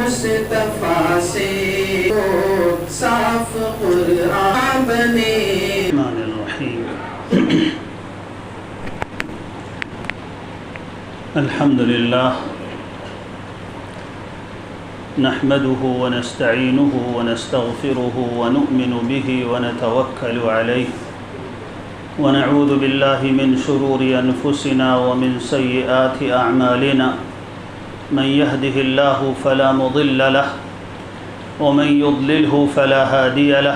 مصطفیٰ سے صاف قرآن بنے۔ الرحمن الرحیم الحمد للہ نحمده ونستعینه ونستغفره ونؤمن به ونتوکل علیہ ونعوذ باللہ من شرور انفسنا ومن سیئات اعمالنا من يهده الله فلا مضل له ومن يضلله فلا هادي له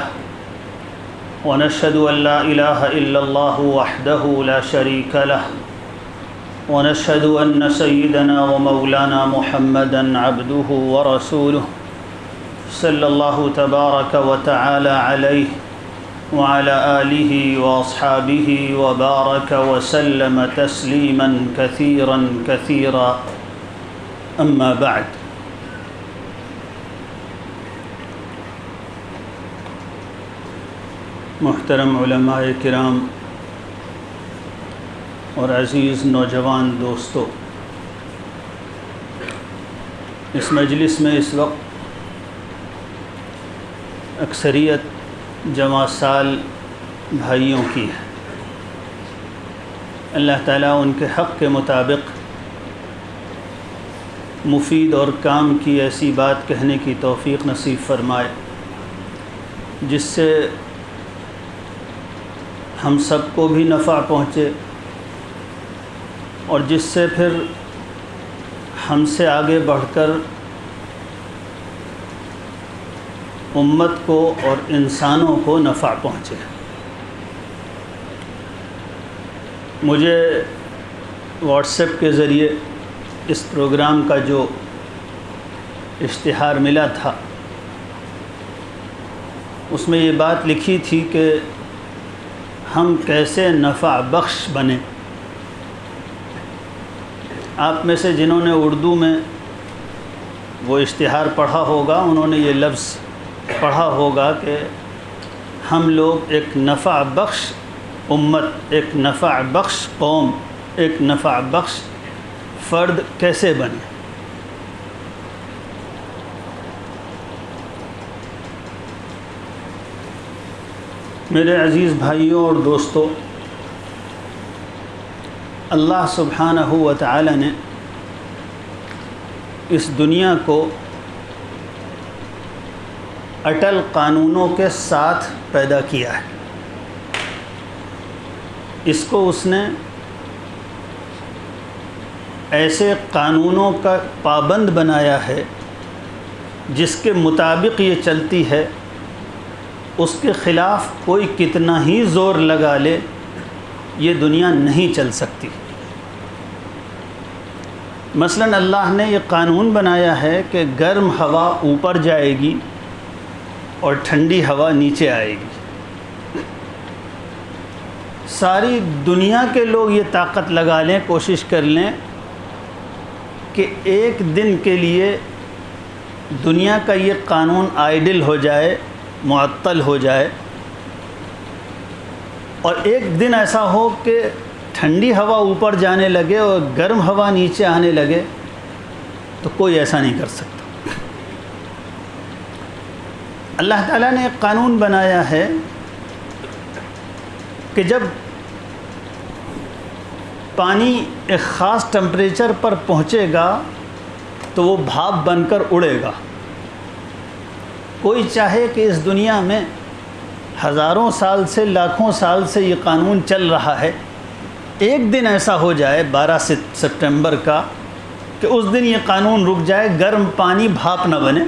ونشهد أن لا إله إلا الله وحده لا شريك له ونشهد أن سيدنا ومولانا محمدا عبده ورسوله صلى الله تبارك وتعالى عليه وعلى آله وأصحابه وبارك وسلم تسليما كثيرا كثيرا اما بعد۔ محترم علماء کرام اور عزیز نوجوان دوستو، اس مجلس میں اس وقت اکثریت جمع سال بھائیوں کی ہے۔ اللہ تعالیٰ ان کے حق کے مطابق مفید اور کام کی ایسی بات کہنے کی توفیق نصیب فرمائے جس سے ہم سب کو بھی نفع پہنچے اور جس سے پھر ہم سے آگے بڑھ کر امت کو اور انسانوں کو نفع پہنچے۔ مجھے واٹس ایپ کے ذریعے اس پروگرام کا جو اشتہار ملا تھا اس میں یہ بات لکھی تھی کہ ہم کیسے نفع بخش بنیں۔ آپ میں سے جنہوں نے اردو میں وہ اشتہار پڑھا ہوگا انہوں نے یہ لفظ پڑھا ہوگا کہ ہم لوگ ایک نفع بخش امت، ایک نفع بخش قوم، ایک نفع بخش فرد کیسے بنے۔ میرے عزیز بھائیوں اور دوستو، اللہ سبحانہ و تعالی نے اس دنیا کو اٹل قانونوں کے ساتھ پیدا کیا ہے۔ اس کو اس نے ایسے قانونوں کا پابند بنایا ہے جس کے مطابق یہ چلتی ہے، اس کے خلاف کوئی کتنا ہی زور لگا لے یہ دنیا نہیں چل سکتی۔ مثلاً اللہ نے یہ قانون بنایا ہے کہ گرم ہوا اوپر جائے گی اور ٹھنڈی ہوا نیچے آئے گی۔ ساری دنیا کے لوگ یہ طاقت لگا لیں، کوشش کر لیں کہ ایک دن کے لیے دنیا کا یہ قانون آئیڈل ہو جائے، معطل ہو جائے، اور ایک دن ایسا ہو کہ ٹھنڈی ہوا اوپر جانے لگے اور گرم ہوا نیچے آنے لگے، تو کوئی ایسا نہیں کر سکتا۔ اللہ تعالیٰ نے ایک قانون بنایا ہے کہ جب پانی ایک خاص ٹمپریچر پر پہنچے گا تو وہ بھاپ بن کر اڑے گا۔ کوئی چاہے کہ اس دنیا میں ہزاروں سال سے، لاکھوں سال سے یہ قانون چل رہا ہے، ایک دن ایسا ہو جائے 12 ستمبر کا کہ اس دن یہ قانون رک جائے، گرم پانی بھاپ نہ بنے،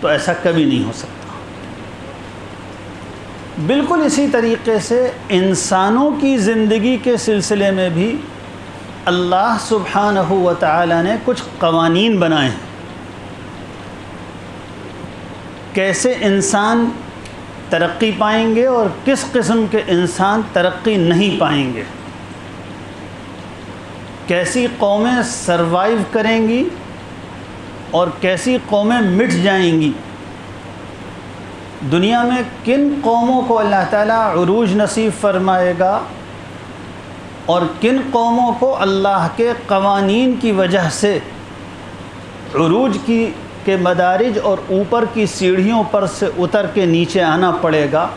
تو ایسا کبھی نہیں ہو سکتا۔ بالکل اسی طریقے سے انسانوں کی زندگی کے سلسلے میں بھی اللہ سبحانہ و تعالی نے کچھ قوانین بنائے ہیں۔ کیسے انسان ترقی پائیں گے اور کس قسم کے انسان ترقی نہیں پائیں گے، کیسی قومیں سروائیو کریں گی اور کیسی قومیں مٹ جائیں گی، دنیا میں کن قوموں کو اللہ تعالیٰ عروج نصیب فرمائے گا اور کن قوموں کو اللہ کے قوانین کی وجہ سے عروج کے مدارج اور اوپر کی سیڑھیوں پر سے اتر کے نیچے آنا پڑے گا،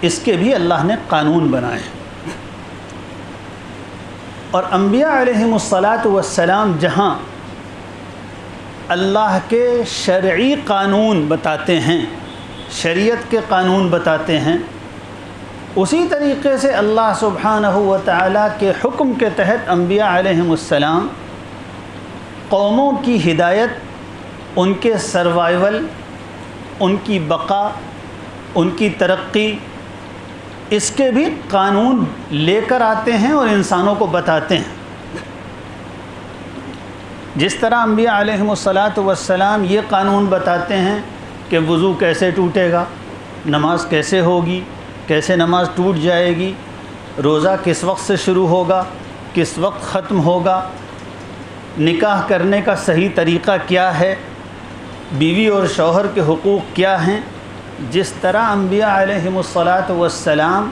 اس کے بھی اللہ نے قانون بنائے ہیں۔ اور انبیاء علیہم الصلاۃ والسلام جہاں اللہ کے شرعی قانون بتاتے ہیں، شریعت کے قانون بتاتے ہیں، اسی طریقے سے اللہ سبحانہ و تعالیٰ کے حکم کے تحت انبیاء علیہم السلام قوموں کی ہدایت، ان کے سروائیول، ان کی بقا، ان کی ترقی، اس کے بھی قانون لے کر آتے ہیں اور انسانوں کو بتاتے ہیں۔ جس طرح انبیاء علیہم الصلاۃ والسلام یہ قانون بتاتے ہیں کہ وضو کیسے ٹوٹے گا، نماز کیسے ہوگی، کیسے نماز ٹوٹ جائے گی، روزہ کس وقت سے شروع ہوگا، کس وقت ختم ہوگا، نکاح کرنے کا صحیح طریقہ کیا ہے، بیوی اور شوہر کے حقوق کیا ہیں، جس طرح انبیاء علیہم الصلاۃ والسلام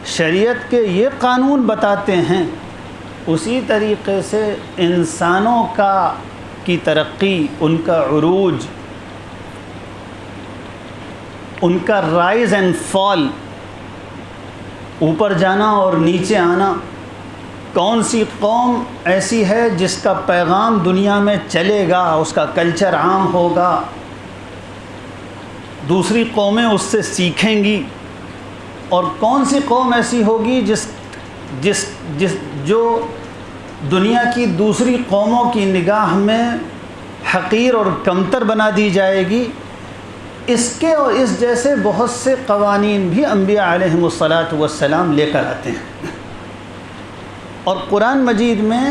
شریعت کے یہ قانون بتاتے ہیں، اسی طریقے سے انسانوں کی ترقی، ان کا عروج، ان کا رائز اینڈ فال، اوپر جانا اور نیچے آنا، کون سی قوم ایسی ہے جس کا پیغام دنیا میں چلے گا، اس کا کلچر عام ہوگا، دوسری قومیں اس سے سیکھیں گی، اور کون سی قوم ایسی ہوگی جو دنیا کی دوسری قوموں کی نگاہ میں حقیر اور کمتر بنا دی جائے گی۔ اس کے اور اس جیسے بہت سے قوانین بھی انبیاء علیہم الصلاۃ والسلام لے کر آتے ہیں، اور قرآن مجید میں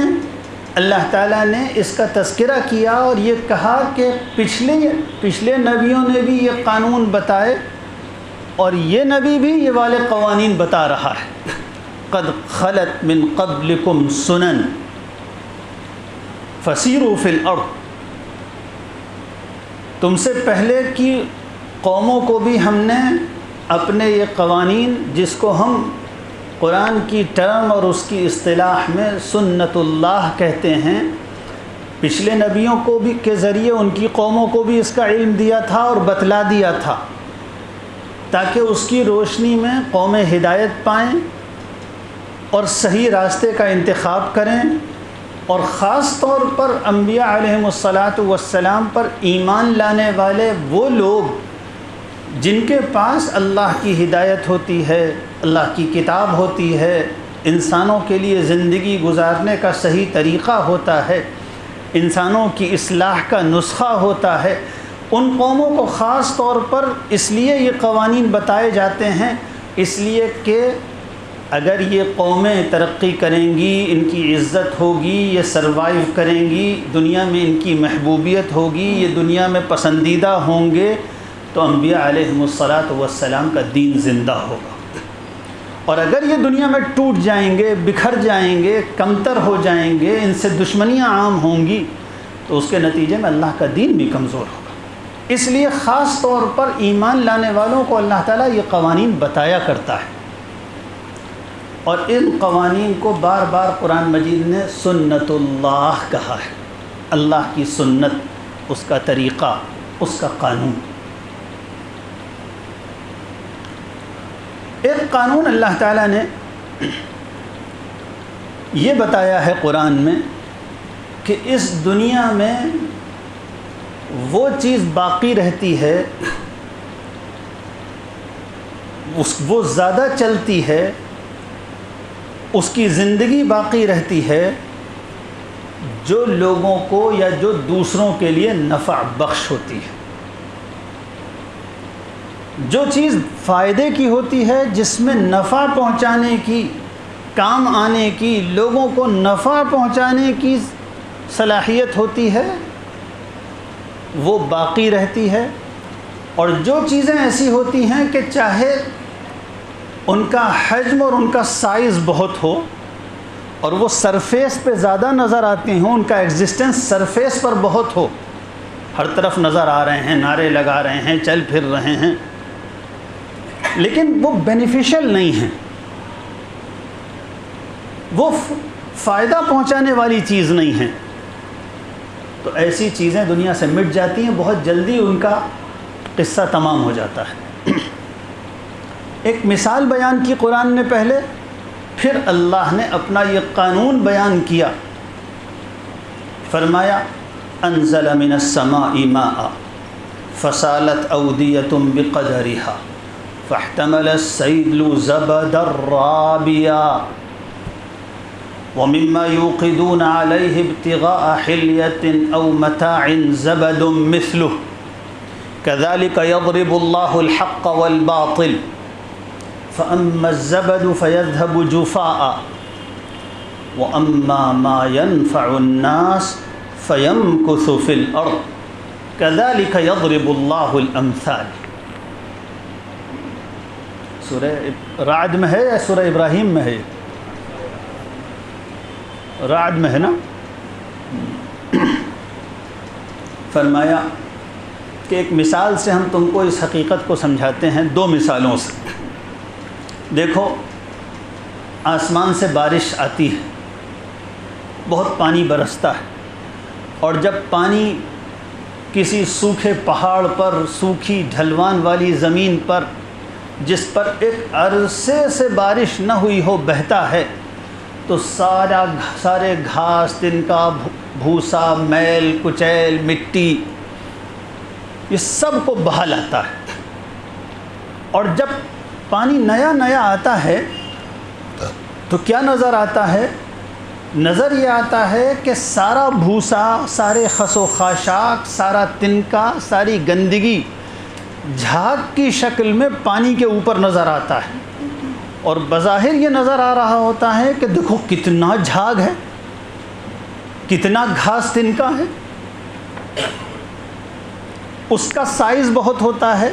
اللہ تعالیٰ نے اس کا تذکرہ کیا اور یہ کہا کہ پچھلے نبیوں نے بھی یہ قانون بتائے، اور یہ نبی بھی یہ والے قوانین بتا رہا ہے۔ قد خلت من قبلکم سنن فسیروا فی الارض، تم سے پہلے کی قوموں کو بھی ہم نے اپنے یہ قوانین، جس کو ہم قرآن کی ٹرم اور اس کی اصطلاح میں سنت اللہ کہتے ہیں، پچھلے نبیوں کو بھی کے ذریعے ان کی قوموں کو بھی اس کا علم دیا تھا اور بتلا دیا تھا، تاکہ اس کی روشنی میں قومیں ہدایت پائیں اور صحیح راستے کا انتخاب کریں، اور خاص طور پر انبیاء علیہم الصلاۃ والسلام پر ایمان لانے والے وہ لوگ جن کے پاس اللہ کی ہدایت ہوتی ہے، اللہ کی کتاب ہوتی ہے، انسانوں کے لیے زندگی گزارنے کا صحیح طریقہ ہوتا ہے، انسانوں کی اصلاح کا نسخہ ہوتا ہے، ان قوموں کو خاص طور پر اس لیے یہ قوانین بتائے جاتے ہیں، اس لیے کہ اگر یہ قومیں ترقی کریں گی، ان کی عزت ہوگی، یہ سروائیو کریں گی، دنیا میں ان کی محبوبیت ہوگی، یہ دنیا میں پسندیدہ ہوں گے، تو انبیاء علیہم الصلاۃ والسلام کا دین زندہ ہوگا۔ اور اگر یہ دنیا میں ٹوٹ جائیں گے، بکھر جائیں گے، کمتر ہو جائیں گے، ان سے دشمنیاں عام ہوں گی، تو اس کے نتیجے میں اللہ کا دین بھی کمزور ہوگا۔ اس لیے خاص طور پر ایمان لانے والوں کو اللہ تعالیٰ یہ قوانین بتایا کرتا ہے، اور ان قوانین کو بار بار قرآن مجید نے سنت اللہ کہا ہے، اللہ کی سنت، اس کا طریقہ، اس کا قانون۔ ایک قانون اللہ تعالیٰ نے یہ بتایا ہے قرآن میں کہ اس دنیا میں وہ چیز باقی رہتی ہے، وہ زیادہ چلتی ہے، اس کی زندگی باقی رہتی ہے، جو لوگوں کو یا جو دوسروں کے لیے نفع بخش ہوتی ہے۔ جو چیز فائدے کی ہوتی ہے، جس میں نفع پہنچانے کی، کام آنے کی، لوگوں کو نفع پہنچانے کی صلاحیت ہوتی ہے، وہ باقی رہتی ہے، اور جو چیزیں ایسی ہوتی ہیں کہ چاہے ان کا حجم اور ان کا سائز بہت ہو اور وہ سرفیس پہ زیادہ نظر آتے ہوں، ان کا ایگزسٹنس سرفیس پر بہت ہو، ہر طرف نظر آ رہے ہیں، نعرے لگا رہے ہیں، چل پھر رہے ہیں، لیکن وہ بینیفیشل نہیں ہیں، وہ فائدہ پہنچانے والی چیز نہیں ہے، تو تو ایسی چیزیں دنیا سے مٹ جاتی ہیں، بہت جلدی ان کا قصہ تمام ہو جاتا ہے۔ ایک مثال بیان کی قرآن نے پہلے، پھر اللہ نے اپنا یہ قانون بیان کیا، فرمایا انزل من السماء ماء فسالت اودیۃ بقدرها فاحتمل السیل زبدا رابیا ومما يوقدون عليه ابتغاء حلية أو متاع زبد مثله كذلك يضرب الله الحق والباطل فأما الزبد فيذهب جفاء وأما ما ينفع الناس فيمكث في الأرض كذلك يضرب الله الأمثال۔ سورہ رعد میں ہے یا سورہ ابراہیم میں ہے؟ رعد میں ہے نا۔ فرمایا کہ ایک مثال سے ہم تم کو اس حقیقت کو سمجھاتے ہیں، دو مثالوں سے۔ دیکھو، آسمان سے بارش آتی ہے، بہت پانی برستا ہے، اور جب پانی کسی سوکھے پہاڑ پر، سوکھی ڈھلوان والی زمین پر، جس پر ایک عرصے سے بارش نہ ہوئی ہو، بہتا ہے تو سارے گھاس، تنکا، بھوسا، میل کچیل، مٹی، یہ سب کو بہا لاتا ہے۔ اور جب پانی نیا نیا آتا ہے تو کیا نظر آتا ہے؟ نظر یہ آتا ہے کہ سارا بھوسا، سارے خس و خاشاک، سارا تنکا، ساری گندگی جھاگ کی شکل میں پانی کے اوپر نظر آتا ہے، اور بظاہر یہ نظر آ رہا ہوتا ہے کہ دیکھو کتنا جھاگ ہے، کتنا گھاس تنکا ہے، اس کا سائز بہت ہوتا ہے،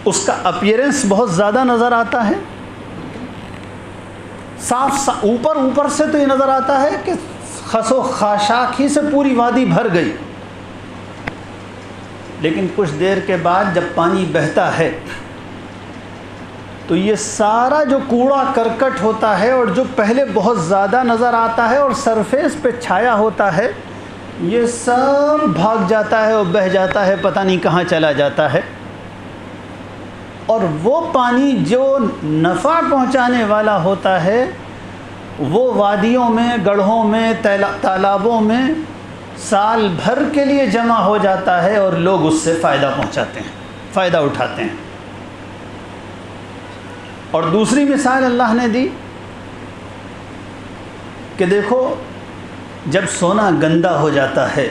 اس کا اپیرنس بہت زیادہ نظر آتا ہے، صاف اوپر سے تو یہ نظر آتا ہے کہ خس و خاشاک ہی سے پوری وادی بھر گئی، لیکن کچھ دیر کے بعد جب پانی بہتا ہے تو یہ سارا جو کوڑا کرکٹ ہوتا ہے اور جو پہلے بہت زیادہ نظر آتا ہے اور سرفیس پہ چھایا ہوتا ہے، یہ سب بھاگ جاتا ہے اور بہہ جاتا ہے، پتہ نہیں کہاں چلا جاتا ہے۔ اور وہ پانی جو نفع پہنچانے والا ہوتا ہے، وہ وادیوں میں، گڑھوں میں، تالابوں میں سال بھر کے لیے جمع ہو جاتا ہے، اور لوگ اس سے فائدہ پہنچاتے ہیں، فائدہ اٹھاتے ہیں۔ اور دوسری مثال اللہ نے دی کہ دیکھو، جب سونا گندا ہو جاتا ہے،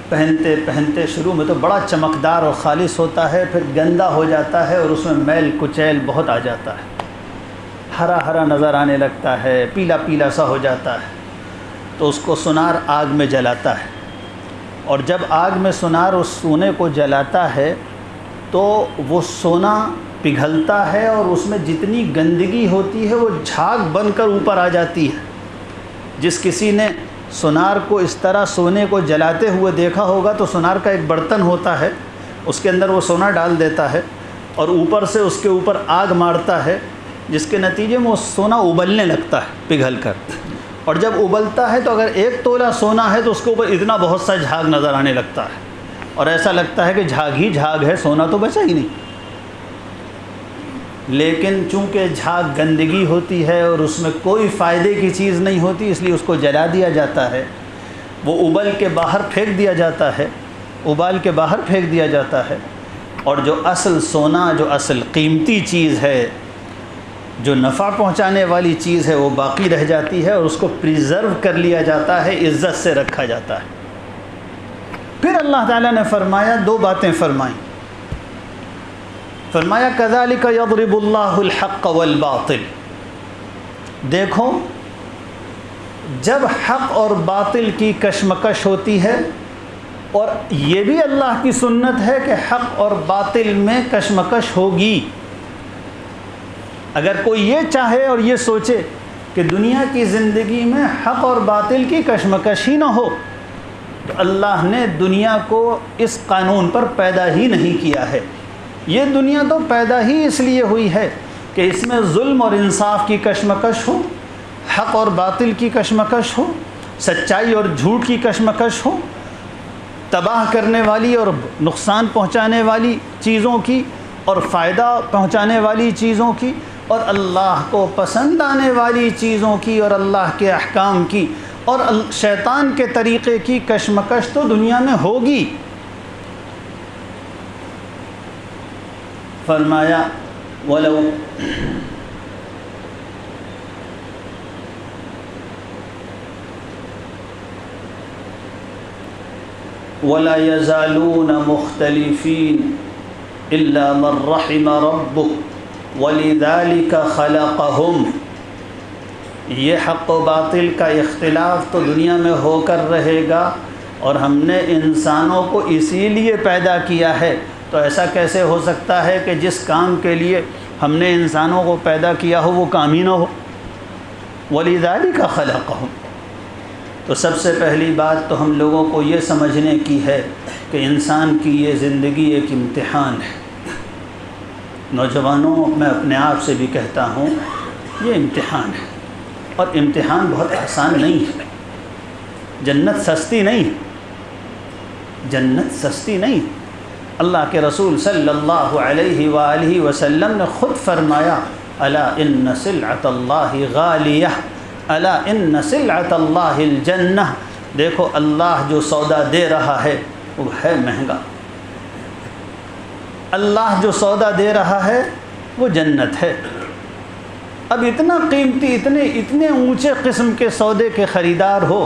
پہنتے پہنتے شروع میں تو بڑا چمکدار اور خالص ہوتا ہے، پھر گندا ہو جاتا ہے اور اس میں میل کچیل بہت آ جاتا ہے، ہرا ہرا نظر آنے لگتا ہے، پیلا پیلا سا ہو جاتا ہے، تو اس کو سونار آگ میں جلاتا ہے، اور جب آگ میں سونار اس سونے کو جلاتا ہے تو وہ سونا پگھلتا ہے، اور اس میں جتنی گندگی ہوتی ہے وہ جھاگ بن کر اوپر آ جاتی ہے۔ جس کسی نے سونار کو اس طرح سونے کو جلاتے ہوئے دیکھا ہوگا تو سونار کا ایک برتن ہوتا ہے، اس کے اندر وہ سونا ڈال دیتا ہے اور اوپر سے اس کے اوپر آگ مارتا ہے، جس کے نتیجے میں وہ سونا ابلنے لگتا ہے پگھل کر، اور جب ابلتا ہے تو اگر 1 تولہ سونا ہے تو اس کے اوپر اتنا بہت سا جھاگ نظر آنے لگتا ہے، اور ایسا لگتا ہے کہ جھاگ ہی جھاگ ہے، سونا تو بچا ہی نہیں۔ لیکن چونکہ جھاگ گندگی ہوتی ہے اور اس میں کوئی فائدے کی چیز نہیں ہوتی، اس لیے اس کو جلا دیا جاتا ہے، وہ ابال کے باہر پھینک دیا جاتا ہے، اور جو اصل سونا، جو اصل قیمتی چیز ہے، جو نفع پہنچانے والی چیز ہے، وہ باقی رہ جاتی ہے، اور اس کو پریزرو کر لیا جاتا ہے، عزت سے رکھا جاتا ہے۔ پھر اللہ تعالیٰ نے فرمایا، 2 باتیں فرمائیں، فرمایا کذالک یضرب اللہ الحق والباطل۔ دیکھو، جب حق اور باطل کی کشمکش ہوتی ہے، اور یہ بھی اللہ کی سنت ہے کہ حق اور باطل میں کشمکش ہوگی، اگر کوئی یہ چاہے اور یہ سوچے کہ دنیا کی زندگی میں حق اور باطل کی کشمکش ہی نہ ہو، تو اللہ نے دنیا کو اس قانون پر پیدا ہی نہیں کیا ہے۔ یہ دنیا تو پیدا ہی اس لیے ہوئی ہے کہ اس میں ظلم اور انصاف کی کشمکش ہو، حق اور باطل کی کشمکش ہو، سچائی اور جھوٹ کی کشمکش ہو، تباہ کرنے والی اور نقصان پہنچانے والی چیزوں کی اور فائدہ پہنچانے والی چیزوں کی، اور اللہ کو پسند آنے والی چیزوں کی اور اللہ کے احکام کی اور شیطان کے طریقے کی کشمکش تو دنیا میں ہوگی۔ فرمایا وَلَوْ وَلَا يَزَالُونَ مُخْتَلِفِينَ إِلَّا مَنْ رَحِمَ رَبُّكَ وَلِذَلِكَ خَلَقَهُمْ۔ یہ حق و باطل کا اختلاف تو دنیا میں ہو کر رہے گا، اور ہم نے انسانوں کو اسی لیے پیدا کیا ہے۔ تو ایسا کیسے ہو سکتا ہے کہ جس کام کے لیے ہم نے انسانوں کو پیدا کیا ہو وہ کام ہی نہ ہو؟ وَلِذَلِكَ خَلَقَهُمْ۔ تو سب سے پہلی بات تو ہم لوگوں کو یہ سمجھنے کی ہے کہ انسان کی یہ زندگی ایک امتحان ہے۔ نوجوانوں، میں اپنے آپ سے بھی کہتا ہوں، یہ امتحان ہے، اور امتحان بہت آسان نہیں ہے۔ جنت سستی نہیں، جنت سستی نہیں۔ اللہ کے رسول صلی اللہ علیہ وآلہ وسلم نے خود فرمایا الا ان سلعۃ اللہ غالیہ، الا ان سلعۃ اللہ الجنہ، دیکھو اللہ جو سودا دے رہا ہے وہ ہے مہنگا، اللہ جو سودا دے رہا ہے وہ جنت ہے۔ اب اتنا قیمتی، اتنے اونچے قسم کے سودے کے خریدار ہو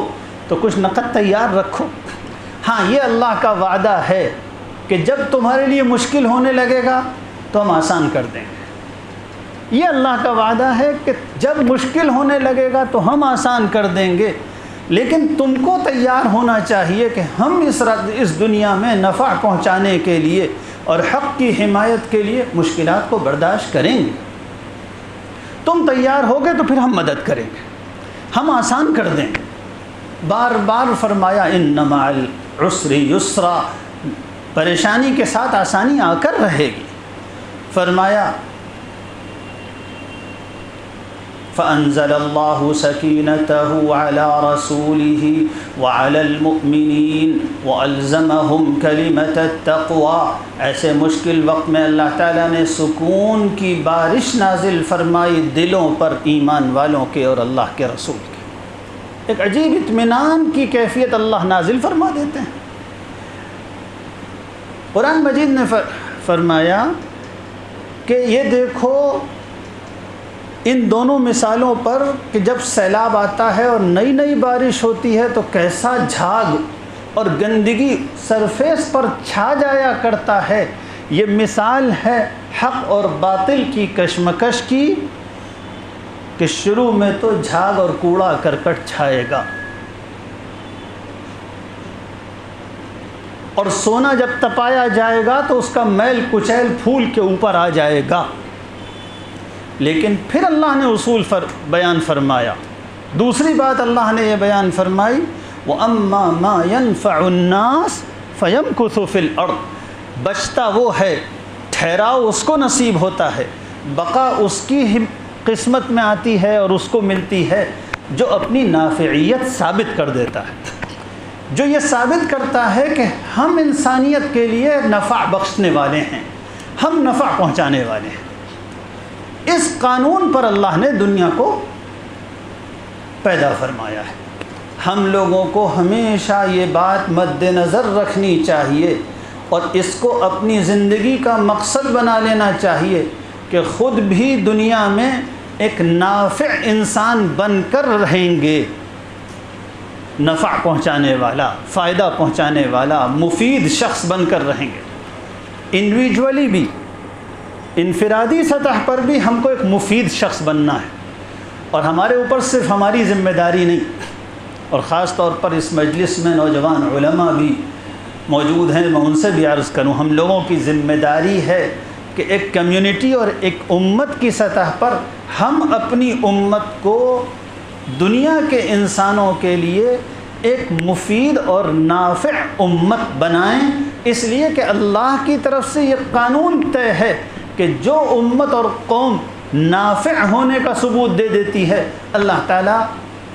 تو کچھ نقد تیار رکھو۔ ہاں، یہ اللہ کا وعدہ ہے کہ جب تمہارے لیے مشکل ہونے لگے گا تو ہم آسان کر دیں گے۔ یہ اللہ کا وعدہ ہے کہ جب مشکل ہونے لگے گا تو ہم آسان کر دیں گے، لیکن تم کو تیار ہونا چاہیے کہ ہم اس دنیا میں نفع پہنچانے کے لیے اور حق کی حمایت کے لیے مشکلات کو برداشت کریں گے۔ تم تیار ہوگے تو پھر ہم مدد کریں گے، ہم آسان کر دیں گے۔ بار بار فرمایا ان مع العسر یسرا، پریشانی کے ساتھ آسانی آ کر رہے گی۔ فرمایا فَأَنزَلَ اللَّهُ سَكِينَتَهُ عَلَى رَسُولِهِ وَعَلَى الْمُؤْمِنِينَ وَأَلْزَمَهُمْ كَلِمَةَ التَّقْوَى۔ ایسے مشکل وقت میں اللہ تعالیٰ نے سکون کی بارش نازل فرمائی دلوں پر ایمان والوں کے اور اللہ کے رسول کے۔ ایک عجیب اطمینان کی کیفیت اللہ نازل فرما دیتے ہیں۔ قرآن مجید نے فرمایا کہ یہ دیکھو ان دونوں مثالوں پر کہ جب سیلاب آتا ہے اور نئی نئی بارش ہوتی ہے تو کیسا جھاگ اور گندگی سرفیس پر چھا جایا کرتا ہے۔ یہ مثال ہے حق اور باطل کی کشمکش کی کہ شروع میں تو جھاگ اور کوڑا کرکٹ چھائے گا، اور سونا جب تپایا جائے گا تو اس کا میل کچیل پھول کے اوپر آ جائے گا، لیکن پھر اللہ نے اصول بیان فرمایا۔ دوسری بات اللہ نے یہ بیان فرمائی وَأَمَّا مَا يَنْفَعُ النَّاسِ فَيَمْكُثُ فِي الْأَرْضِ، بچتا وہ ہے، ٹھہراؤ اس کو نصیب ہوتا ہے، بقا اس کی قسمت میں آتی ہے اور اس کو ملتی ہے جو اپنی نافعیت ثابت کر دیتا ہے، جو یہ ثابت کرتا ہے کہ ہم انسانیت کے لیے نفع بخشنے والے ہیں، ہم نفع پہنچانے والے ہیں۔ اس قانون پر اللہ نے دنیا کو پیدا فرمایا ہے۔ ہم لوگوں کو ہمیشہ یہ بات مد نظر رکھنی چاہیے اور اس کو اپنی زندگی کا مقصد بنا لینا چاہیے کہ خود بھی دنیا میں ایک نافع انسان بن کر رہیں گے، نفع پہنچانے والا، فائدہ پہنچانے والا، مفید شخص بن کر رہیں گے۔ انڈیویجولی بھی، انفرادی سطح پر بھی ہم کو ایک مفید شخص بننا ہے، اور ہمارے اوپر صرف ہماری ذمہ داری نہیں، اور خاص طور پر اس مجلس میں نوجوان علماء بھی موجود ہیں، میں ان سے بھی عرض کروں، ہم لوگوں کی ذمہ داری ہے کہ ایک کمیونٹی اور ایک امت کی سطح پر ہم اپنی امت کو دنیا کے انسانوں کے لیے ایک مفید اور نافع امت بنائیں، اس لیے کہ اللہ کی طرف سے یہ قانون طے ہے کہ جو امت اور قوم نافع ہونے کا ثبوت دے دیتی ہے، اللہ تعالیٰ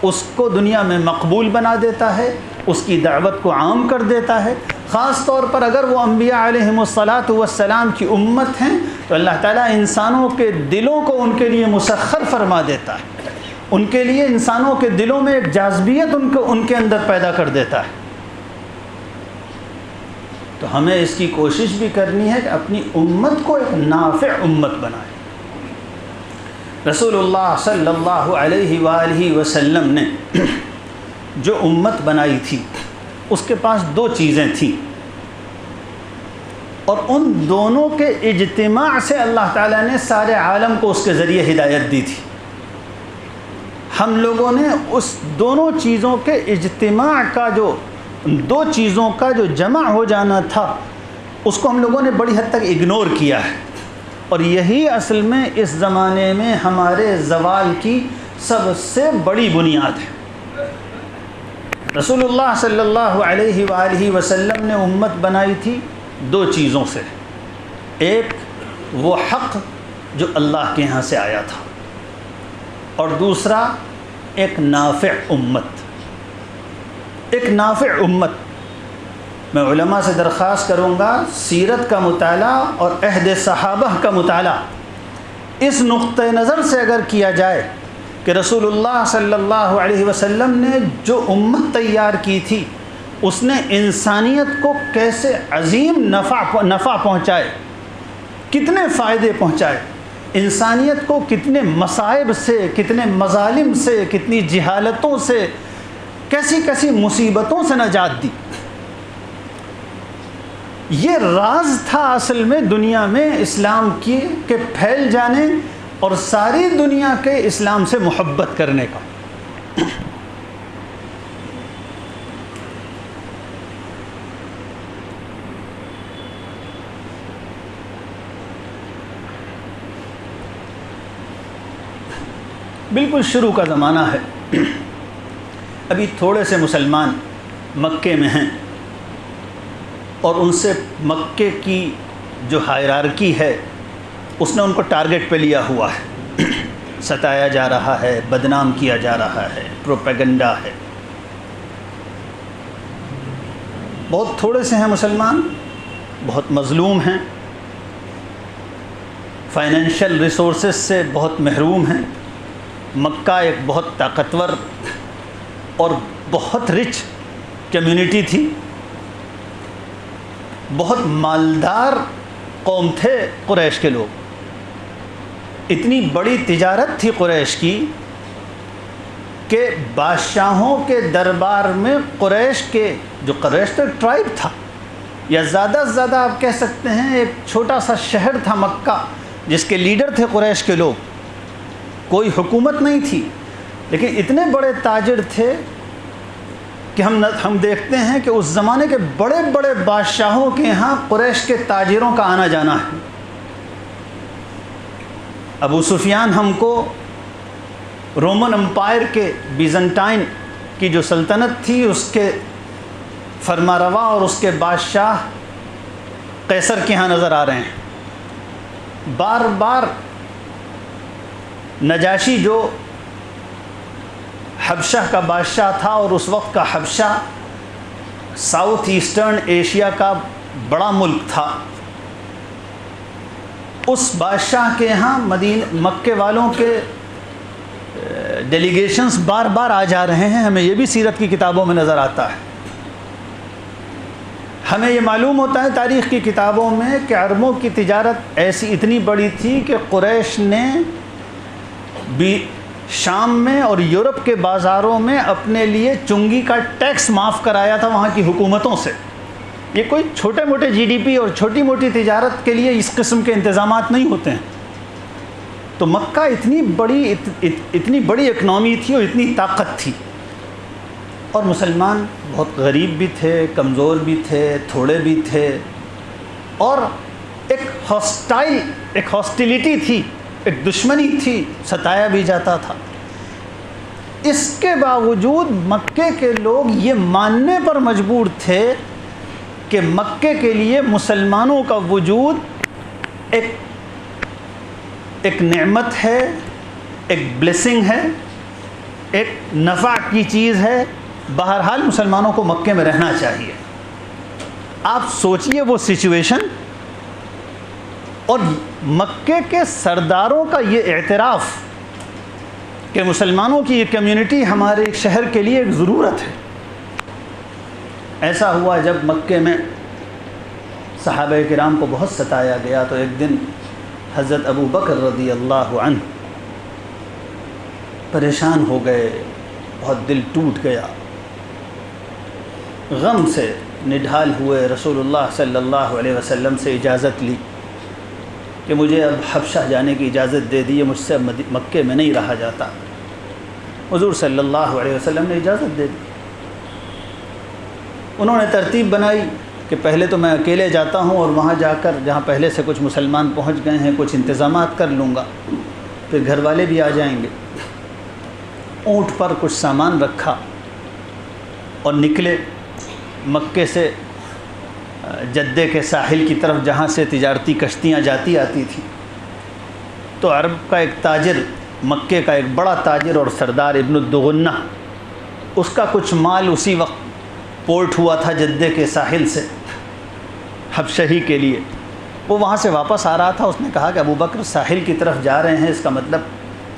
اس کو دنیا میں مقبول بنا دیتا ہے، اس کی دعوت کو عام کر دیتا ہے۔ خاص طور پر اگر وہ انبیاء علیہم الصلاۃ والسلام کی امت ہیں تو اللہ تعالیٰ انسانوں کے دلوں کو ان کے لیے مسخر فرما دیتا ہے، ان کے لیے انسانوں کے دلوں میں ایک جاذبیت ان کے اندر پیدا کر دیتا ہے۔ تو ہمیں اس کی کوشش بھی کرنی ہے کہ اپنی امت کو ایک نافع امت بنائیں۔ رسول اللہ صلی اللہ علیہ وآلہ وسلم نے جو امت بنائی تھی اس کے پاس دو چیزیں تھیں، اور ان دونوں کے اجتماع سے اللہ تعالیٰ نے سارے عالم کو اس کے ذریعے ہدایت دی تھی۔ ہم لوگوں نے اس دونوں چیزوں کے اجتماع کا دو چیزوں کا جو جمع ہو جانا تھا اس کو ہم لوگوں نے بڑی حد تک اگنور کیا ہے، اور یہی اصل میں اس زمانے میں ہمارے زوال کی سب سے بڑی بنیاد ہے۔ رسول اللہ صلی اللہ علیہ وآلہ وسلم نے امت بنائی تھی دو چیزوں سے، ایک وہ حق جو اللہ کے یہاں سے آیا تھا، اور دوسرا ایک نافع امت۔ ایک نافع امت، میں علماء سے درخواست کروں گا سیرت کا مطالعہ اور عہد صحابہ کا مطالعہ اس نقطۂ نظر سے اگر کیا جائے کہ رسول اللہ صلی اللہ علیہ وسلم نے جو امت تیار کی تھی اس نے انسانیت کو کیسے عظیم نفع پہنچائے، کتنے فائدے پہنچائے، انسانیت کو کتنے مصائب سے، کتنے مظالم سے، کتنی جہالتوں سے، کیسی کیسی مصیبتوں سے نجات دی۔ یہ راز تھا اصل میں دنیا میں اسلام کے پھیل جانے اور ساری دنیا کے اسلام سے محبت کرنے کا۔ بالکل شروع کا زمانہ ہے، ابھی تھوڑے سے مسلمان مکے میں ہیں، اور ان سے مکے کی جو ہائرارکی ہے اس نے ان کو ٹارگٹ پہ لیا ہوا ہے، ستایا جا رہا ہے، بدنام کیا جا رہا ہے، پروپیگنڈا ہے۔ بہت تھوڑے سے ہیں مسلمان، بہت مظلوم ہیں، فائنینشیل ریسورسز سے بہت محروم ہیں۔ مکہ ایک بہت طاقتور اور بہت رچ کمیونٹی تھی، بہت مالدار قوم تھے قریش کے لوگ، اتنی بڑی تجارت تھی قریش کی کہ بادشاہوں کے دربار میں قریش تو ایک ٹرائب تھا، یا زیادہ سے زیادہ آپ کہہ سکتے ہیں ایک چھوٹا سا شہر تھا مکہ، جس کے لیڈر تھے قریش کے لوگ، کوئی حکومت نہیں تھی، لیکن اتنے بڑے تاجر تھے کہ ہم دیکھتے ہیں کہ اس زمانے کے بڑے بڑے بادشاہوں کے ہاں قریش کے تاجروں کا آنا جانا ہے۔ ابو سفیان ہم کو رومن امپائر کے، بیزنٹائن کی جو سلطنت تھی اس کے فرمانروا اور اس کے بادشاہ قیصر کے ہاں نظر آ رہے ہیں۔ بار بار نجاشی جو حبشہ کا بادشاہ تھا، اور اس وقت کا حبشہ ساؤتھ ایسٹرن ایشیا کا بڑا ملک تھا، اس بادشاہ کے یہاں مکے والوں کے ڈیلیگیشنز بار بار آ جا رہے ہیں۔ ہمیں یہ بھی سیرت کی کتابوں میں نظر آتا ہے، ہمیں یہ معلوم ہوتا ہے تاریخ کی کتابوں میں کہ عربوں کی تجارت ایسی اتنی بڑی تھی کہ قریش نے بھی شام میں اور یورپ کے بازاروں میں اپنے لیے چنگی کا ٹیکس معاف کرایا تھا وہاں کی حکومتوں سے۔ یہ کوئی چھوٹے موٹے جی ڈی پی اور چھوٹی موٹی تجارت کے لیے اس قسم کے انتظامات نہیں ہوتے ہیں۔ تو مکہ اتنی بڑی اکنامی تھی اور اتنی طاقت تھی، اور مسلمان بہت غریب بھی تھے، کمزور بھی تھے، تھوڑے بھی تھے، اور ایک ہاسٹیلٹی تھی، ایک دشمنی تھی، ستایا بھی جاتا تھا۔ اس کے باوجود مکے کے لوگ یہ ماننے پر مجبور تھے کہ مکے کے لیے مسلمانوں کا وجود ایک نعمت ہے، ایک بلیسنگ ہے، ایک نفع کی چیز ہے، بہرحال مسلمانوں کو مکے میں رہنا چاہیے۔ آپ سوچئے وہ سچویشن، اور مکے کے سرداروں کا یہ اعتراف کہ مسلمانوں کی یہ کمیونٹی ہمارے شہر کے لیے ایک ضرورت ہے۔ ایسا ہوا جب مکے میں صحابہ کرام کو بہت ستایا گیا تو ایک دن حضرت ابو بکر رضی اللہ عنہ پریشان ہو گئے، بہت دل ٹوٹ گیا، غم سے نڈھال ہوئے، رسول اللہ صلی اللہ علیہ وسلم سے اجازت لی کہ مجھے اب حبشہ جانے کی اجازت دے دیے، مجھ سے اب مکے میں نہیں رہا جاتا۔ حضور صلی اللہ علیہ وسلم نے اجازت دے دی۔ انہوں نے ترتیب بنائی کہ پہلے تو میں اکیلے جاتا ہوں اور وہاں جا کر جہاں پہلے سے کچھ مسلمان پہنچ گئے ہیں کچھ انتظامات کر لوں گا، پھر گھر والے بھی آ جائیں گے۔ اونٹ پر کچھ سامان رکھا اور نکلے مکے سے جدے کے ساحل کی طرف، جہاں سے تجارتی کشتیاں جاتی آتی تھیں۔ تو عرب کا ایک تاجر، مکے کا ایک بڑا تاجر اور سردار ابن الدغنہ، اس کا کچھ مال اسی وقت پورٹ ہوا تھا جدے کے ساحل سے حبشہی کے لیے۔ وہ وہاں سے واپس آ رہا تھا، اس نے کہا کہ ابو بکر ساحل کی طرف جا رہے ہیں، اس کا مطلب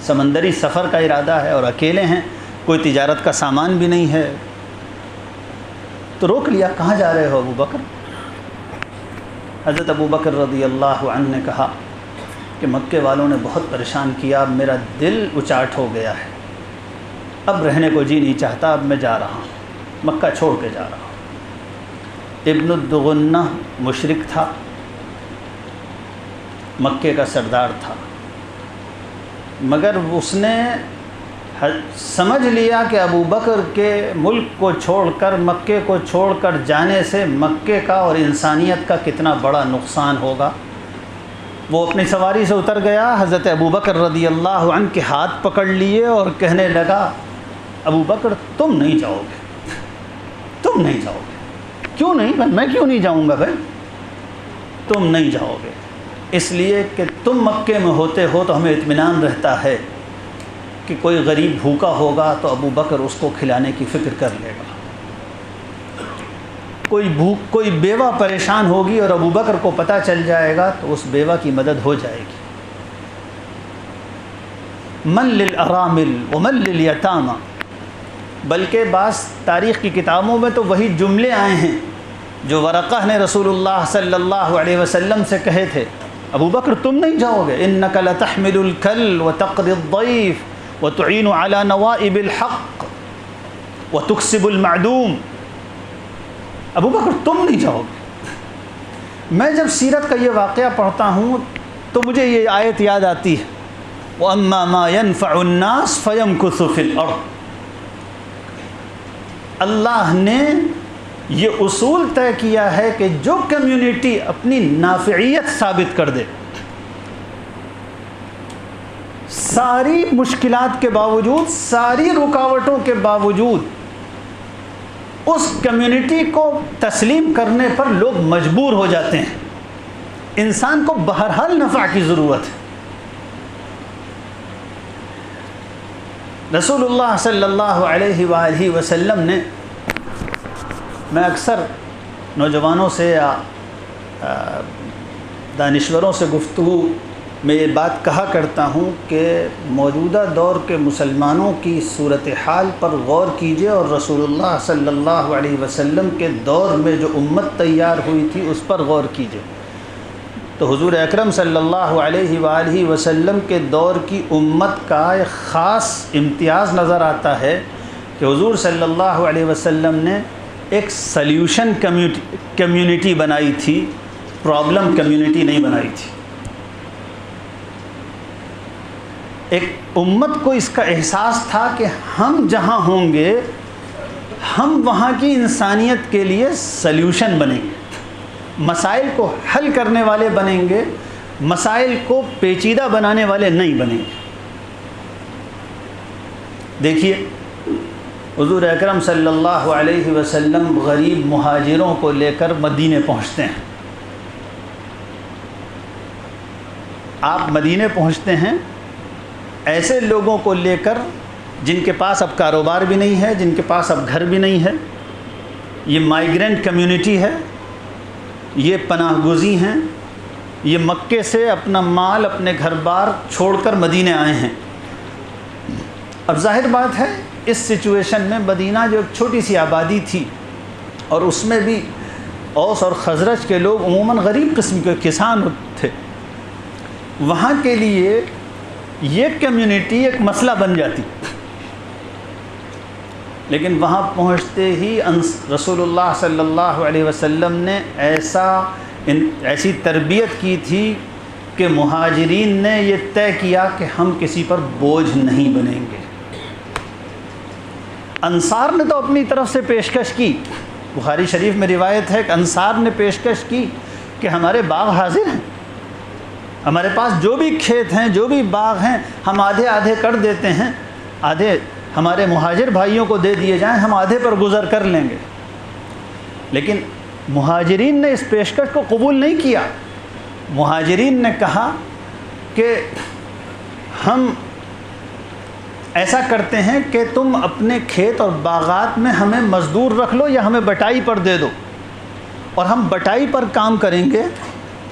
سمندری سفر کا ارادہ ہے اور اکیلے ہیں، کوئی تجارت کا سامان بھی نہیں ہے۔ تو روک لیا، کہاں جا رہے ہو ابو بکر؟ حضرت ابو بکر رضی اللہ عنہ نے کہا کہ مکے والوں نے بہت پریشان کیا، اب میرا دل اچاٹ ہو گیا ہے، اب رہنے کو جی نہیں چاہتا، اب میں جا رہا ہوں، مکہ چھوڑ کے جا رہا ہوں۔ ابن الدغنہ مشرک تھا، مکے کا سردار تھا، مگر اس نے سمجھ لیا کہ ابو بکر کے ملک کو چھوڑ کر، مکے کو چھوڑ کر جانے سے مکے کا اور انسانیت کا کتنا بڑا نقصان ہوگا۔ وہ اپنی سواری سے اتر گیا، حضرت ابو بکر رضی اللہ عنہ کے ہاتھ پکڑ لیے اور کہنے لگا، ابو بکر تم نہیں جاؤ گے، تم نہیں جاؤ گے۔ کیوں نہیں؟ میں کیوں نہیں جاؤں گا بھائی؟ تم نہیں جاؤ گے اس لیے کہ تم مکے میں ہوتے ہو تو ہمیں اطمینان رہتا ہے کہ کوئی غریب بھوکا ہوگا تو ابو بکر اس کو کھلانے کی فکر کر لے گا، کوئی بیوہ پریشان ہوگی اور ابو بکر کو پتہ چل جائے گا تو اس بیوہ کی مدد ہو جائے گی۔ من للارامل ومن للیتامى، بلکہ بعض تاریخ کی کتابوں میں تو وہی جملے آئے ہیں جو ورقہ نے رسول اللہ صلی اللہ علیہ وسلم سے کہے تھے، ابو بکر تم نہیں جاؤ گے، انک لتحمل الکل وتقری الضیف وتعین علی نوائب الحق وتکسب المعدوم۔ ابو بکر تم نہیں جاؤ گے۔ میں جب سیرت کا یہ واقعہ پڑھتا ہوں تو مجھے یہ آیت یاد آتی ہے، وَأَمَّا مَا يَنْفَعُ النَّاسِ فَيَمْكُثُ فِي الْأَرْضِ۔ اللہ نے یہ اصول طے کیا ہے کہ جو کمیونٹی اپنی نافعیت ثابت کر دے، ساری مشکلات کے باوجود، ساری رکاوٹوں کے باوجود، اس کمیونٹی کو تسلیم کرنے پر لوگ مجبور ہو جاتے ہیں۔ انسان کو بہرحال نفع کی ضرورت ہے۔ رسول اللہ صلی اللہ علیہ وآلہ وسلم نے، میں اکثر نوجوانوں سے یا دانشوروں سے گفتگو میں یہ بات کہا کرتا ہوں کہ موجودہ دور کے مسلمانوں کی صورتحال پر غور کیجئے اور رسول اللہ صلی اللہ علیہ وسلم کے دور میں جو امت تیار ہوئی تھی اس پر غور کیجئے، تو حضور اکرم صلی اللہ علیہ وآلہ وسلم کے دور کی امت کا ایک خاص امتیاز نظر آتا ہے کہ حضور صلی اللہ علیہ وسلم نے ایک سلیوشن کمیونٹی بنائی تھی، پرابلم کمیونٹی نہیں بنائی تھی۔ ایک امت کو اس کا احساس تھا کہ ہم جہاں ہوں گے ہم وہاں کی انسانیت کے لیے سلیوشن بنیں گے، مسائل کو حل کرنے والے بنیں گے، مسائل کو پیچیدہ بنانے والے نہیں بنیں گے۔ دیکھیے حضور اکرم صلی اللہ علیہ وسلم غریب مہاجروں کو لے کر مدینے پہنچتے ہیں۔ آپ مدینے پہنچتے ہیں ایسے لوگوں کو لے کر جن کے پاس اب کاروبار بھی نہیں ہے، جن کے پاس اب گھر بھی نہیں ہے، یہ مائیگرینٹ کمیونٹی ہے، یہ پناہ گزین ہیں، یہ مکے سے اپنا مال، اپنے گھر بار چھوڑ کر مدینے آئے ہیں۔ اب ظاہر بات ہے اس سچویشن میں مدینہ جو ایک چھوٹی سی آبادی تھی، اور اس میں بھی اوس اور خزرج کے لوگ عموماً غریب قسم کے کسان تھے، وہاں کے لیے یہ کمیونٹی ایک مسئلہ بن جاتی۔ لیکن وہاں پہنچتے ہی رسول اللہ صلی اللہ علیہ وسلم نے ایسی تربیت کی تھی کہ مہاجرین نے یہ طے کیا کہ ہم کسی پر بوجھ نہیں بنیں گے۔ انصار نے تو اپنی طرف سے پیشکش کی، بخاری شریف میں روایت ہے کہ انصار نے پیشکش کی کہ ہمارے باغ حاضر ہیں، ہمارے پاس جو بھی کھیت ہیں، جو بھی باغ ہیں، ہم آدھے آدھے کر دیتے ہیں، آدھے ہمارے مہاجر بھائیوں کو دے دیے جائیں، ہم آدھے پر گزر کر لیں گے۔ لیکن مہاجرین نے اس پیشکش کو قبول نہیں کیا۔ مہاجرین نے کہا کہ ہم ایسا کرتے ہیں کہ تم اپنے کھیت اور باغات میں ہمیں مزدور رکھ لو یا ہمیں بٹائی پر دے دو، اور ہم بٹائی پر کام کریں گے،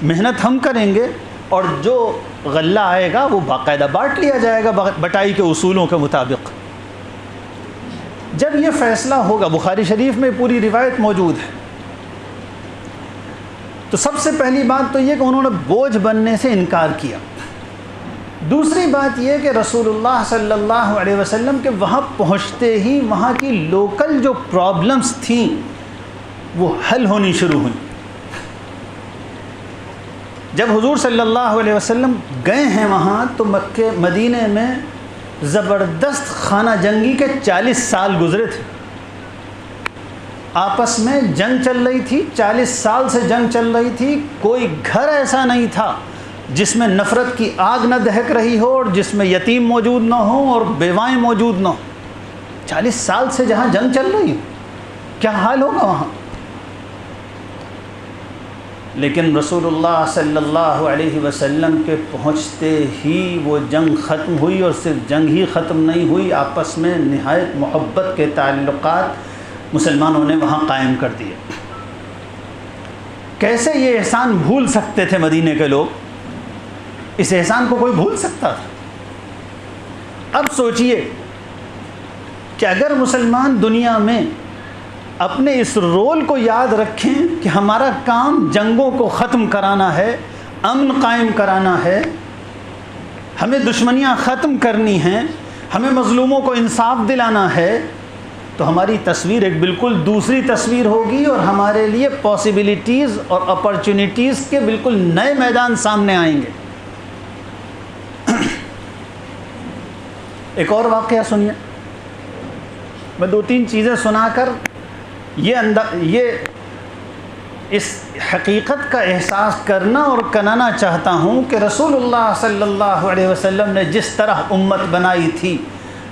محنت ہم کریں گے، اور جو غلہ آئے گا وہ باقاعدہ بانٹ لیا جائے گا بٹائی کے اصولوں کے مطابق۔ جب یہ فیصلہ ہوگا، بخاری شریف میں پوری روایت موجود ہے، تو سب سے پہلی بات تو یہ کہ انہوں نے بوجھ بننے سے انکار کیا۔ دوسری بات یہ کہ رسول اللہ صلی اللہ علیہ وسلم کے وہاں پہنچتے ہی وہاں کی لوکل جو پرابلمز تھیں وہ حل ہونی شروع ہوئیں۔ جب حضور صلی اللہ علیہ وسلم گئے ہیں وہاں تو مکہ مدینے میں زبردست خانہ جنگی کے 40 سال گزرے تھے، آپس میں جنگ چل رہی تھی، 40 سال سے جنگ چل رہی تھی، کوئی گھر ایسا نہیں تھا جس میں نفرت کی آگ نہ دہک رہی ہو اور جس میں یتیم موجود نہ ہوں اور بیوائیں موجود نہ ہوں۔ 40 سال سے جہاں جنگ چل رہی ہو، کیا حال ہوگا وہاں؟ لیکن رسول اللہ صلی اللہ علیہ وسلم کے پہنچتے ہی وہ جنگ ختم ہوئی، اور صرف جنگ ہی ختم نہیں ہوئی، آپس میں نہایت محبت کے تعلقات مسلمانوں نے وہاں قائم کر دیے۔ کیسے یہ احسان بھول سکتے تھے مدینے کے لوگ؟ اس احسان کو کوئی بھول سکتا تھا؟ اب سوچئے کہ اگر مسلمان دنیا میں اپنے اس رول کو یاد رکھیں کہ ہمارا کام جنگوں کو ختم کرانا ہے، امن قائم کرانا ہے، ہمیں دشمنیاں ختم کرنی ہیں، ہمیں مظلوموں کو انصاف دلانا ہے، تو ہماری تصویر ایک بالکل دوسری تصویر ہوگی، اور ہمارے لیے پاسبلٹیز اور اپرچونٹیز کے بالکل نئے میدان سامنے آئیں گے۔ ایک اور واقعہ سنیے، میں 2-3 چیزیں سنا کر یہ اس حقیقت کا احساس کرنا اور کرانا چاہتا ہوں کہ رسول اللہ صلی اللہ علیہ وسلم نے جس طرح امت بنائی تھی،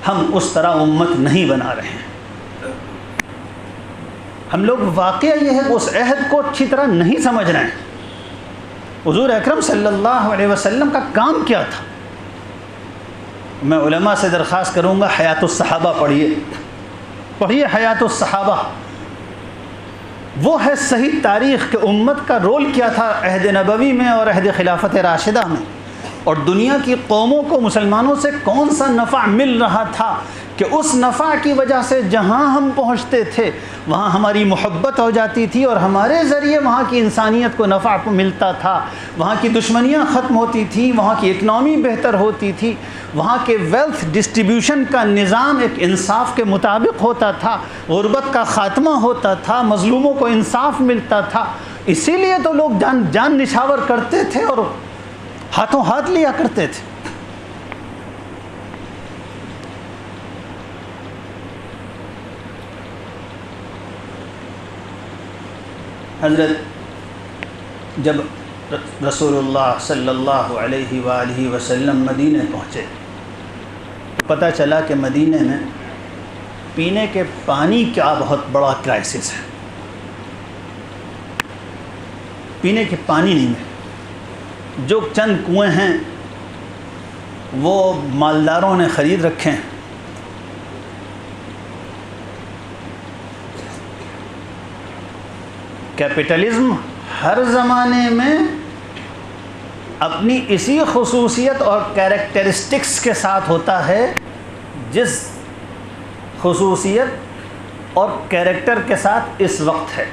ہم اس طرح امت نہیں بنا رہے ہیں۔ ہم لوگ واقعہ یہ ہے کہ اس عہد کو اچھی طرح نہیں سمجھ رہے ہیں۔ حضور اکرم صلی اللہ علیہ وسلم کا کام کیا تھا؟ میں علماء سے درخواست کروں گا حیات الصحابہ پڑھیے حیات الصحابہ، وہ ہے صحیح تاریخ کہ امت کا رول کیا تھا عہد نبوی میں اور عہد خلافت راشدہ میں، اور دنیا کی قوموں کو مسلمانوں سے کون سا نفع مل رہا تھا کہ اس نفع کی وجہ سے جہاں ہم پہنچتے تھے وہاں ہماری محبت ہو جاتی تھی، اور ہمارے ذریعے وہاں کی انسانیت کو نفع ملتا تھا، وہاں کی دشمنیاں ختم ہوتی تھیں، وہاں کی اکنامی بہتر ہوتی تھی، وہاں کے ویلتھ ڈسٹریبیوشن کا نظام ایک انصاف کے مطابق ہوتا تھا، غربت کا خاتمہ ہوتا تھا، مظلوموں کو انصاف ملتا تھا۔ اسی لیے تو لوگ جان نچھاور کرتے تھے اور ہاتھوں ہاتھ لیا کرتے تھے۔ حضرت جب رسول اللہ صلی اللہ علیہ وآلہ وسلم مدینے پہنچے، پتہ چلا کہ مدینے میں پینے کے پانی کا بہت بڑا کرائسس ہے۔ پینے کے پانی نہیں ہے، جو چند کنویں ہیں وہ مالداروں نے خرید رکھے ہیں، کیپٹلزم ہر زمانے میں اپنی اسی خصوصیت اور کیریکٹرسٹکس کے ساتھ ہوتا ہے جس خصوصیت اور کیریکٹر کے ساتھ اس وقت ہے۔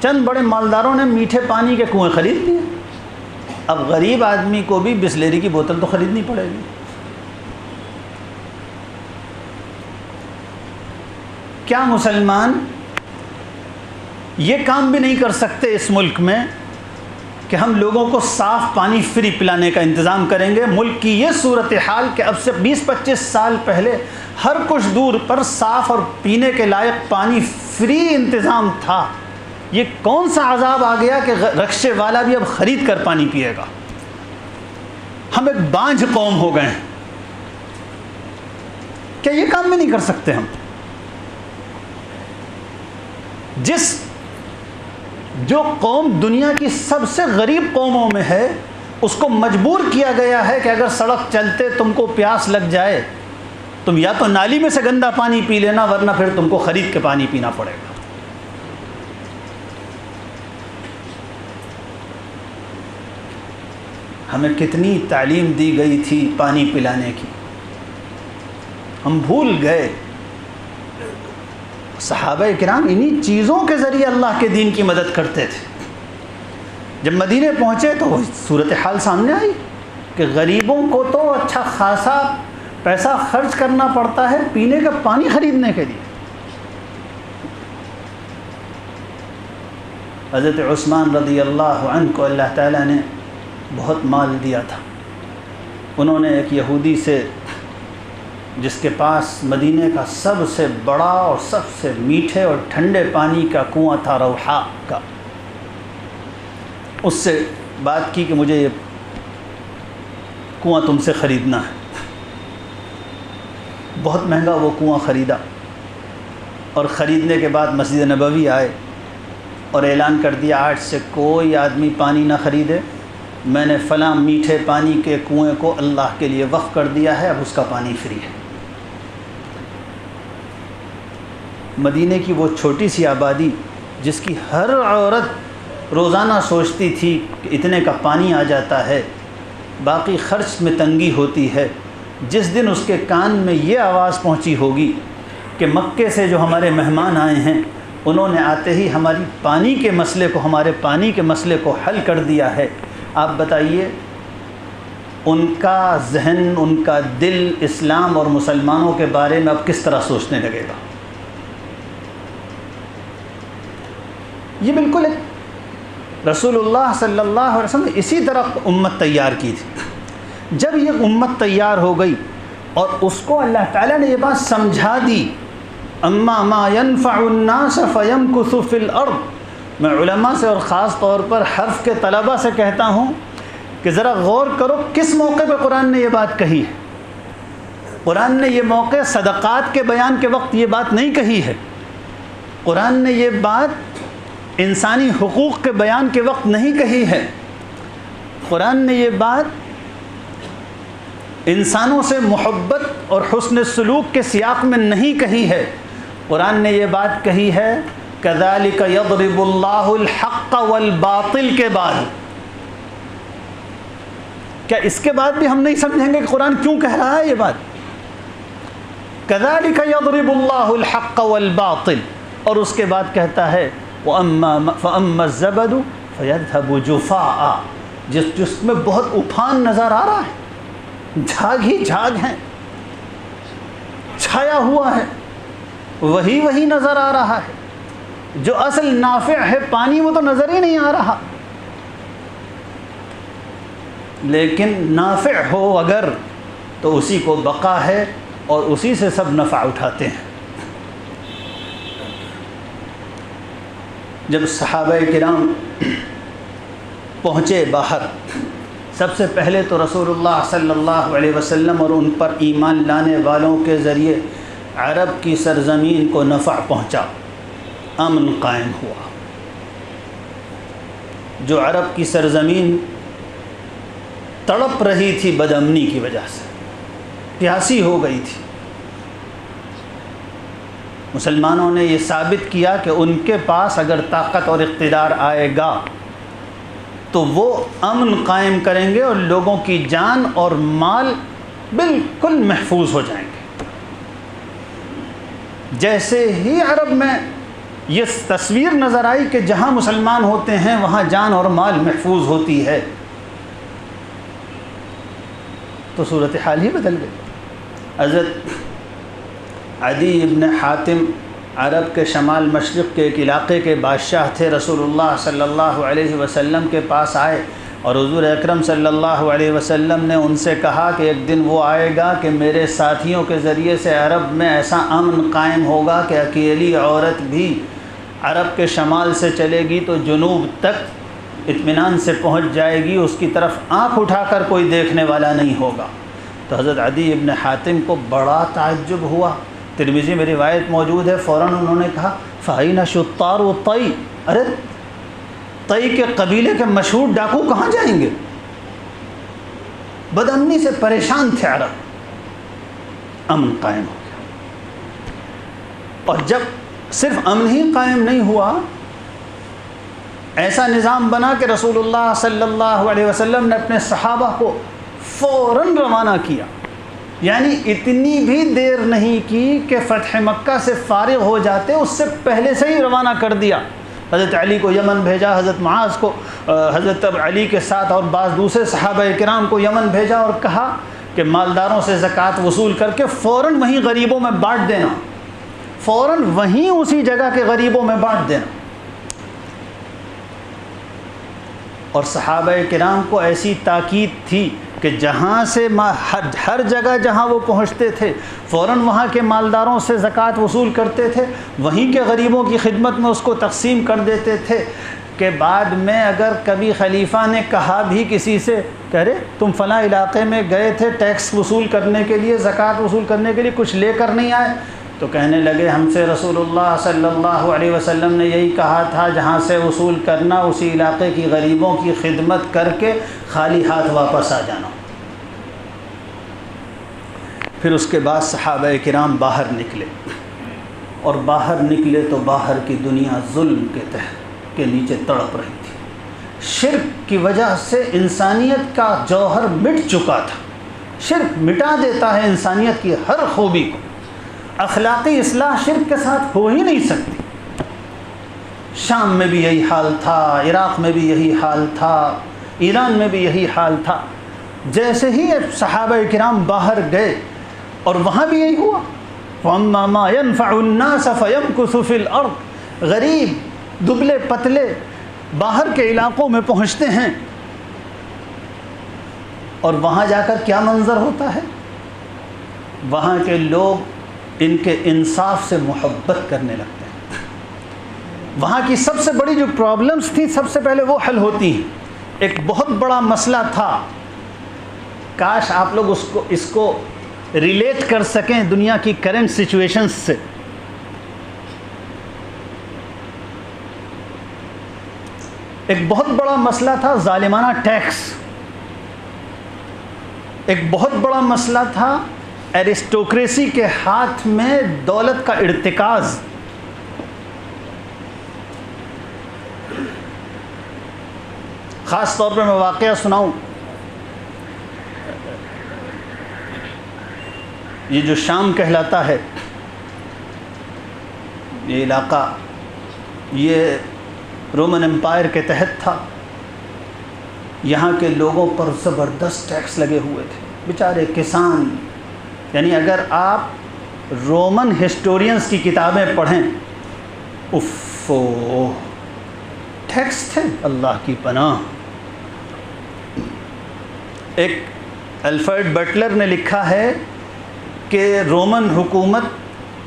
چند بڑے مالداروں نے میٹھے پانی کے کنویں خرید لیے، اب غریب آدمی کو بھی بسلیری کی بوتل تو خریدنی پڑے گی۔ کیا مسلمان یہ کام بھی نہیں کر سکتے اس ملک میں کہ ہم لوگوں کو صاف پانی فری پلانے کا انتظام کریں گے؟ ملک کی یہ صورتحال کہ اب سے 20-25 سال پہلے ہر کچھ دور پر صاف اور پینے کے لائق پانی فری انتظام تھا، یہ کون سا عذاب آ گیا کہ رکشے والا بھی اب خرید کر پانی پیے گا؟ ہم ایک بانجھ قوم ہو گئے ہیں، کیا یہ کام بھی نہیں کر سکتے ہم؟ جو قوم دنیا کی سب سے غریب قوموں میں ہے، اس کو مجبور کیا گیا ہے کہ اگر سڑک چلتے تم کو پیاس لگ جائے تم یا تو نالی میں سے گندا پانی پی لینا، ورنہ پھر تم کو خرید کے پانی پینا پڑے گا۔ ہمیں کتنی تعلیم دی گئی تھی پانی پلانے کی، ہم بھول گئے۔ صحابہ کرام انہی چیزوں کے ذریعے اللہ کے دین کی مدد کرتے تھے۔ جب مدینے پہنچے تو صورتحال سامنے آئی کہ غریبوں کو تو اچھا خاصا پیسہ خرچ کرنا پڑتا ہے پینے کا پانی خریدنے کے لیے۔ حضرت عثمان رضی اللہ عنہ کو اللہ تعالیٰ نے بہت مال دیا تھا، انہوں نے ایک یہودی سے جس کے پاس مدینے کا سب سے بڑا اور سب سے میٹھے اور ٹھنڈے پانی کا کنواں تھا روحا کا، اس سے بات کی کہ مجھے یہ کنواں تم سے خریدنا ہے۔ بہت مہنگا وہ کنواں خریدا، اور خریدنے کے بعد مسجد نبوی آئے اور اعلان کر دیا آج سے کوئی آدمی پانی نہ خریدے، میں نے فلاں میٹھے پانی کے کنویں کو اللہ کے لیے وقف کر دیا ہے، اب اس کا پانی فری ہے۔ مدینے کی وہ چھوٹی سی آبادی جس کی ہر عورت روزانہ سوچتی تھی کہ اتنے کا پانی آ جاتا ہے، باقی خرچ میں تنگی ہوتی ہے، جس دن اس کے کان میں یہ آواز پہنچی ہوگی کہ مکے سے جو ہمارے مہمان آئے ہیں انہوں نے آتے ہی ہمارے پانی کے مسئلے کو حل کر دیا ہے، آپ بتائیے ان کا ذہن، ان کا دل اسلام اور مسلمانوں کے بارے میں اب کس طرح سوچنے لگے گا؟ یہ بالکل ایک رسول اللہ صلی اللہ علیہ وسلم نے اسی طرح امت تیار کی تھی۔ جب یہ امت تیار ہو گئی اور اس کو اللہ تعالیٰ نے یہ بات سمجھا دی، اما ما ينفع الناس فيمكث في الارض، میں علماء سے اور خاص طور پر حرف کے طلباء سے کہتا ہوں کہ ذرا غور کرو کس موقع پہ قرآن نے یہ بات کہی ہے۔ قرآن نے یہ موقع صدقات کے بیان کے وقت یہ بات نہیں کہی ہے، قرآن نے یہ بات انسانی حقوق کے بیان کے وقت نہیں کہی ہے، قرآن نے یہ بات انسانوں سے محبت اور حسن سلوک کے سیاق میں نہیں کہی ہے، قرآن نے یہ بات کہی ہے كَذَلِكَ يَضْرِبُ اللَّهُ الْحَقَّ وَالْبَاطِلَ کے بعد۔ کیا اس کے بعد بھی ہم نہیں سمجھیں گے کہ قرآن کیوں کہہ رہا ہے یہ بات؟ كَذَلِكَ يَضْرِبُ اللَّهُ الْحَقَّ وَالْبَاطِلَ، اور اس کے بعد کہتا ہے فَأَمَّا الزَّبَدُ فَيَذْهَبُ جُفَاءً، جس میں بہت افان نظر آ رہا ہے، جھاگ ہی جھاگ ہیں، چھایا ہوا ہے، وہی نظر آ رہا ہے، جو اصل نافع ہے پانی وہ تو نظر ہی نہیں آ رہا، لیکن نافع ہو اگر تو اسی کو بقا ہے اور اسی سے سب نفع اٹھاتے ہیں۔ جب صحابہ کرام پہنچے باہر، سب سے پہلے تو رسول اللہ صلی اللہ علیہ وسلم اور ان پر ایمان لانے والوں کے ذریعے عرب کی سرزمین کو نفع پہنچا، امن قائم ہوا۔ جو عرب کی سرزمین تڑپ رہی تھی بد امنی کی وجہ سے، پیاسی ہو گئی تھی، مسلمانوں نے یہ ثابت کیا کہ ان کے پاس اگر طاقت اور اقتدار آئے گا تو وہ امن قائم کریں گے اور لوگوں کی جان اور مال بالکل محفوظ ہو جائیں گے۔ جیسے ہی عرب میں یہ تصویر نظر آئی کہ جہاں مسلمان ہوتے ہیں وہاں جان اور مال محفوظ ہوتی ہے، تو صورتحال ہی بدل گئی۔ حضرت عدی ابن حاتم عرب کے شمال مشرق کے ایک علاقے کے بادشاہ تھے۔ رسول اللہ صلی اللہ علیہ وسلم کے پاس آئے اور حضور اکرم صلی اللہ علیہ وسلم نے ان سے کہا کہ ایک دن وہ آئے گا کہ میرے ساتھیوں کے ذریعے سے عرب میں ایسا امن قائم ہوگا کہ اکیلی عورت بھی عرب کے شمال سے چلے گی تو جنوب تک اطمینان سے پہنچ جائے گی، اس کی طرف آنکھ اٹھا کر کوئی دیکھنے والا نہیں ہوگا۔ تو حضرت عدی ابن حاتم کو بڑا تعجب ہوا۔ ترمذی میں روایت موجود ہے، فوراً انہوں نے کہا فَأَيْنَ شُطَّارُ طَيْ، ارے طَيْ کے قبیلے کے مشہور ڈاکو کہاں جائیں گے؟ بدامنی سے پریشان تھے عرب۔ امن قائم ہو گیا، اور جب صرف امن ہی قائم نہیں ہوا، ایسا نظام بنا کہ رسول اللہ صلی اللہ علیہ وسلم نے اپنے صحابہ کو فوراً روانہ کیا، یعنی اتنی بھی دیر نہیں کی کہ فتح مکہ سے فارغ ہو جاتے، اس سے پہلے سے ہی روانہ کر دیا۔ حضرت علی کو یمن بھیجا، حضرت معاذ کو حضرت علی کے ساتھ اور بعض دوسرے صحابہ کرام کو یمن بھیجا اور کہا کہ مالداروں سے زکوٰۃ وصول کر کے فوراً وہیں غریبوں میں بانٹ دینا، فوراً وہیں اسی جگہ کے غریبوں میں بانٹ دینا۔ اور صحابہ کرام کو ایسی تاکید تھی کہ جہاں سے ہر جگہ جہاں وہ پہنچتے تھے فوراً وہاں کے مالداروں سے زکوٰۃ وصول کرتے تھے، وہیں کے غریبوں کی خدمت میں اس کو تقسیم کر دیتے تھے، کہ بعد میں اگر کبھی خلیفہ نے کہا بھی کسی سے کہ ارے تم فلاں علاقے میں گئے تھے ٹیکس وصول کرنے کے لیے، زکوٰۃ وصول کرنے کے لیے، کچھ لے کر نہیں آئے، تو کہنے لگے ہم سے رسول اللہ صلی اللہ علیہ وسلم نے یہی کہا تھا جہاں سے وصول کرنا اسی علاقے کی غریبوں کی خدمت کر کے خالی ہاتھ واپس آ جانا۔ پھر اس کے بعد صحابہ کرام باہر نکلے، اور باہر نکلے تو باہر کی دنیا ظلم کے تحت کے نیچے تڑپ رہی تھی۔ شرک کی وجہ سے انسانیت کا جوہر مٹ چکا تھا۔ شرک مٹا دیتا ہے انسانیت کی ہر خوبی کو۔ اخلاقی اصلاح شرک کے ساتھ ہو ہی نہیں سکتی۔ شام میں بھی یہی حال تھا، عراق میں بھی یہی حال تھا، ایران میں بھی یہی حال تھا۔ جیسے ہی صحابہ کرام باہر گئے اور وہاں بھی یہی ہوا، وَأَمَّا مَا يَنْفَعُ النَّاسَ فَيَمْكُثُ فِي الْأَرْضِ، غریب دبلے پتلے باہر کے علاقوں میں پہنچتے ہیں، اور وہاں جا کر کیا منظر ہوتا ہے؟ وہاں کے لوگ ان کے انصاف سے محبت کرنے لگتے ہیں۔ وہاں کی سب سے بڑی جو پرابلمز تھیں سب سے پہلے وہ حل ہوتی ہیں۔ ایک بہت بڑا مسئلہ تھا، کاش آپ لوگ اس کو ریلیٹ کر سکیں دنیا کی کرنٹ سچویشنز سے۔ ایک بہت بڑا مسئلہ تھا ظالمانہ ٹیکس، ایک بہت بڑا مسئلہ تھا ایرسٹوکریسی کے ہاتھ میں دولت کا ارتکاز۔ خاص طور پر میں واقعہ سناؤں، یہ جو شام کہلاتا ہے یہ علاقہ، یہ رومن امپائر کے تحت تھا۔ یہاں کے لوگوں پر زبردست ٹیکس لگے ہوئے تھے، بیچارے کسان۔ یعنی اگر آپ رومن ہسٹورینز کی کتابیں پڑھیں، ٹیکس تھے اللہ کی پناہ۔ ایک الفریڈ بٹلر نے لکھا ہے کہ رومن حکومت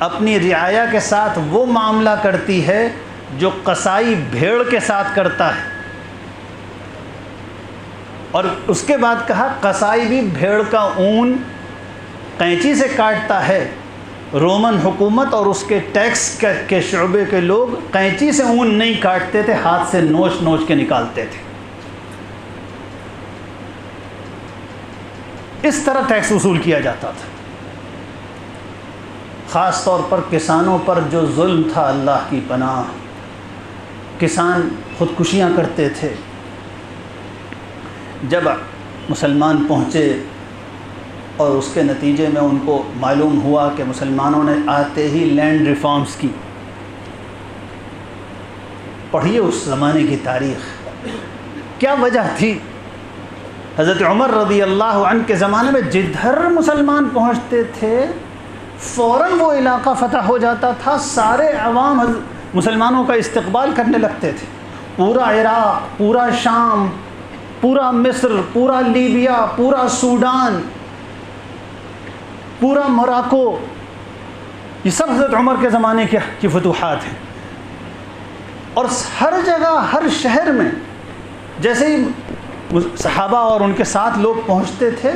اپنی رعایا کے ساتھ وہ معاملہ کرتی ہے جو قصائی بھیڑ کے ساتھ کرتا ہے، اور اس کے بعد کہا قصائی بھی بھیڑ کا اون قینچی سے کاٹتا ہے، رومن حکومت اور اس کے ٹیکس کے شعبے کے لوگ قینچی سے اون نہیں کاٹتے تھے، ہاتھ سے نوچ نوچ کے نکالتے تھے۔ اس طرح ٹیکس وصول کیا جاتا تھا۔ خاص طور پر کسانوں پر جو ظلم تھا، اللہ کی پناہ، کسان خودکشیاں کرتے تھے۔ جب مسلمان پہنچے اور اس کے نتیجے میں ان کو معلوم ہوا کہ مسلمانوں نے آتے ہی لینڈ ریفارمز کی، پڑھیے اس زمانے کی تاریخ، کیا وجہ تھی۔ حضرت عمر رضی اللہ عنہ کے زمانے میں جدھر مسلمان پہنچتے تھے فوراً وہ علاقہ فتح ہو جاتا تھا، سارے عوام مسلمانوں کا استقبال کرنے لگتے تھے۔ پورا عراق، پورا شام، پورا مصر، پورا لیبیا، پورا سوڈان، پورا موراکو، یہ سب حضرت عمر کے زمانے کی فتوحات ہیں۔ اور ہر جگہ، ہر شہر میں جیسے ہی صحابہ اور ان کے ساتھ لوگ پہنچتے تھے،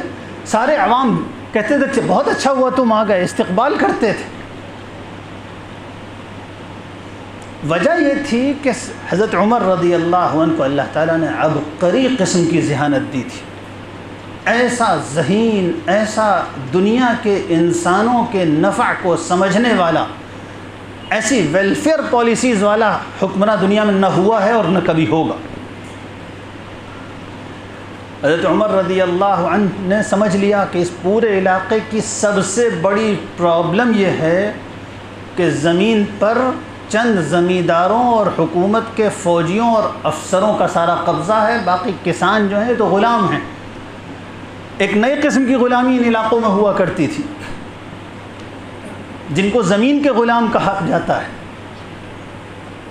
سارے عوام کہتے تھے بہت اچھا ہوا تم آ گئے، استقبال کرتے تھے۔ وجہ یہ تھی کہ حضرت عمر رضی اللہ عنہ کو اللہ تعالیٰ نے عبقری قسم کی ذہانت دی تھی، ایسا ذہین، ایسا دنیا کے انسانوں کے نفع کو سمجھنے والا، ایسی ویلفیئر پالیسیز والا حکمراں دنیا میں نہ ہوا ہے اور نہ کبھی ہوگا۔ حضرت عمر رضی اللہ عنہ نے سمجھ لیا کہ اس پورے علاقے کی سب سے بڑی پرابلم یہ ہے کہ زمین پر چند زمینداروں اور حکومت کے فوجیوں اور افسروں کا سارا قبضہ ہے، باقی کسان جو ہیں تو غلام ہیں۔ ایک نئی قسم کی غلامی ان علاقوں میں ہوا کرتی تھی، جن کو زمین کے غلام کہا جاتا ہے۔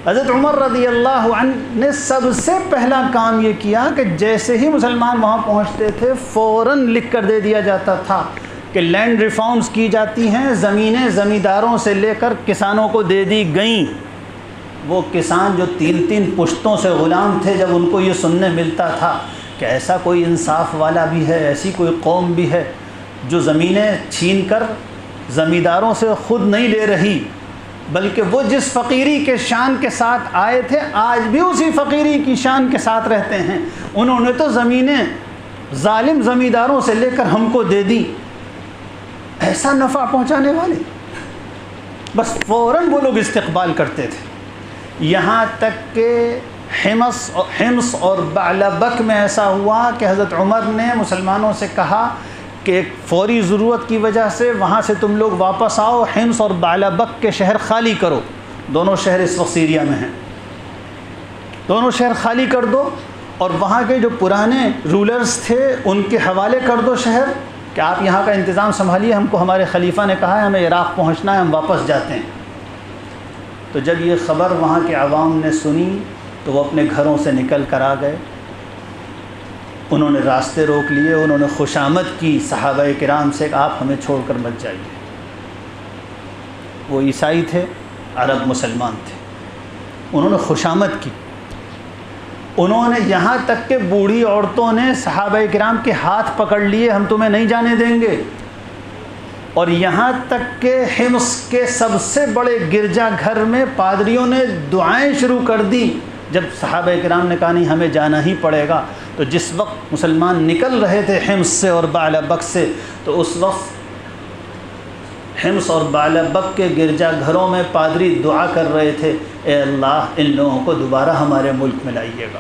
حضرت عمر رضی اللہ عنہ نے سب سے پہلا کام یہ کیا کہ جیسے ہی مسلمان وہاں پہنچتے تھے فوراً لکھ کر دے دیا جاتا تھا کہ لینڈ ریفارمز کی جاتی ہیں، زمینیں زمینداروں سے لے کر کسانوں کو دے دی گئیں۔ وہ کسان جو 3 پشتوں سے غلام تھے، جب ان کو یہ سننے ملتا تھا کہ ایسا کوئی انصاف والا بھی ہے، ایسی کوئی قوم بھی ہے جو زمینیں چھین کر زمینداروں سے خود نہیں لے رہی، بلکہ وہ جس فقیری کے شان کے ساتھ آئے تھے آج بھی اسی فقیری کی شان کے ساتھ رہتے ہیں، انہوں نے تو زمینیں ظالم زمینداروں سے لے کر ہم کو دے دی، ایسا نفع پہنچانے والے، بس فوراً وہ لوگ استقبال کرتے تھے۔ یہاں تک کہ حمص اور بعلبک میں ایسا ہوا کہ حضرت عمر نے مسلمانوں سے کہا کہ ایک فوری ضرورت کی وجہ سے وہاں سے تم لوگ واپس آؤ، حمص اور بعلبک کے شہر خالی کرو، دونوں شہر اس وقت سیریا میں ہیں، دونوں شہر خالی کر دو، اور وہاں کے جو پرانے رولرز تھے ان کے حوالے کر دو شہر کہ آپ یہاں کا انتظام سنبھالیے، ہم کو ہمارے خلیفہ نے کہا ہے ہمیں عراق پہنچنا ہے، ہم واپس جاتے ہیں۔ تو جب یہ خبر وہاں کے عوام نے سنی تو وہ اپنے گھروں سے نکل کر آ گئے، انہوں نے راستے روک لیے، انہوں نے خوشامد کی صحابہ کرام سے کہ آپ ہمیں چھوڑ کر مت جائیے۔ وہ عیسائی تھے، عرب مسلمان تھے، انہوں نے خوشامد کی، انہوں نے یہاں تک کہ بوڑھی عورتوں نے صحابہ کرام کے ہاتھ پکڑ لیے، ہم تمہیں نہیں جانے دیں گے، اور یہاں تک کہ حمص کے سب سے بڑے گرجا گھر میں پادریوں نے دعائیں شروع کر دی جب صحابہ کرام نے کہا نہیں ہمیں جانا ہی پڑے گا۔ تو جس وقت مسلمان نکل رہے تھے حمص سے اور بعلبک سے، تو اس وقت حمص اور بعلبک کے گرجا گھروں میں پادری دعا کر رہے تھے، اے اللہ ان لوگوں کو دوبارہ ہمارے ملک میں لائیے گا۔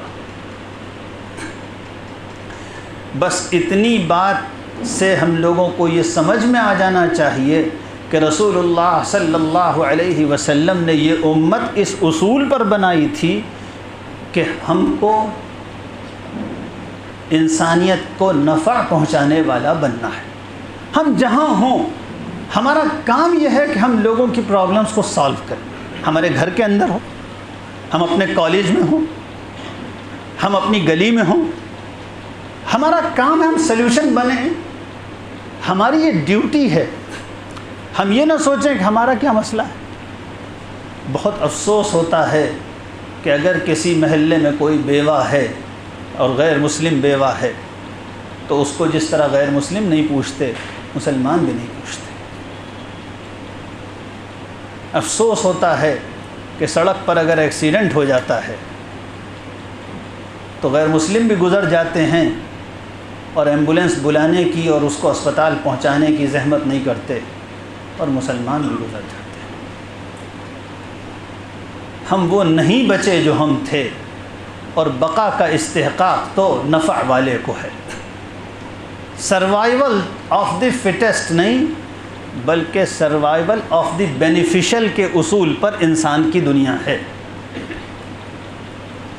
بس اتنی بات سے ہم لوگوں کو یہ سمجھ میں آ جانا چاہیے کہ رسول اللہ صلی اللہ علیہ وسلم نے یہ امت اس اصول پر بنائی تھی کہ ہم کو انسانیت کو نفع پہنچانے والا بننا ہے۔ ہم جہاں ہوں ہمارا کام یہ ہے کہ ہم لوگوں کی پرابلمس کو سالو کریں، ہمارے گھر کے اندر ہو، ہم اپنے کالج میں ہوں، ہم اپنی گلی میں ہوں، ہمارا کام ہے ہم سلیوشن بنیں، ہماری یہ ڈیوٹی ہے۔ ہم یہ نہ سوچیں کہ ہمارا کیا مسئلہ ہے۔ بہت افسوس ہوتا ہے کہ اگر کسی محلے میں کوئی بیوہ ہے اور غیر مسلم بیوہ ہے تو اس کو جس طرح غیر مسلم نہیں پوچھتے، مسلمان بھی نہیں پوچھتے۔ افسوس ہوتا ہے کہ سڑک پر اگر ایکسیڈنٹ ہو جاتا ہے تو غیر مسلم بھی گزر جاتے ہیں اور ایمبولینس بلانے کی اور اس کو اسپتال پہنچانے کی زحمت نہیں کرتے، اور مسلمان بھی گزر جاتے ہیں۔ ہم وہ نہیں بچے جو ہم تھے، اور بقا کا استحقاق تو نفع والے کو ہے۔ سروائیول آف دی فٹسٹ نہیں، بلکہ سروائیول آف دی بینیفیشل کے اصول پر انسان کی دنیا ہے۔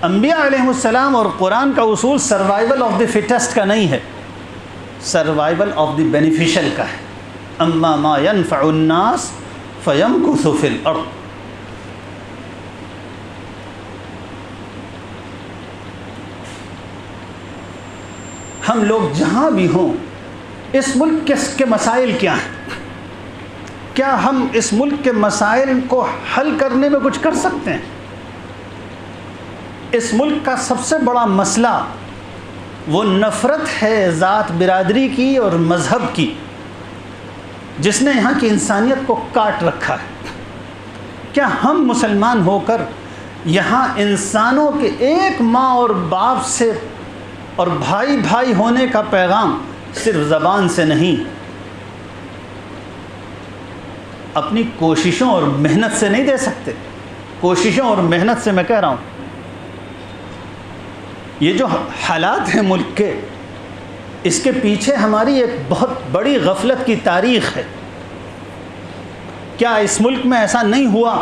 انبیاء علیہ السلام اور قرآن کا اصول سروائیول آف دی فٹسٹ کا نہیں ہے، سروائیول آف دی بینیفیشل کا ہے۔ اما ما ينفع الناس فيمكث في الارض۔ ہم لوگ جہاں بھی ہوں، اس ملک کے مسائل کیا ہیں؟ کیا ہم اس ملک کے مسائل کو حل کرنے میں کچھ کر سکتے ہیں؟ اس ملک کا سب سے بڑا مسئلہ وہ نفرت ہے ذات برادری کی اور مذہب کی، جس نے یہاں کی انسانیت کو کاٹ رکھا ہے۔ کیا ہم مسلمان ہو کر یہاں انسانوں کے ایک ماں اور باپ سے اور بھائی بھائی ہونے کا پیغام صرف زبان سے نہیں، اپنی کوششوں اور محنت سے نہیں دے سکتے؟ کوششوں اور محنت سے میں کہہ رہا ہوں، یہ جو حالات ہیں ملک کے، اس کے پیچھے ہماری ایک بہت بڑی غفلت کی تاریخ ہے۔ کیا اس ملک میں ایسا نہیں ہوا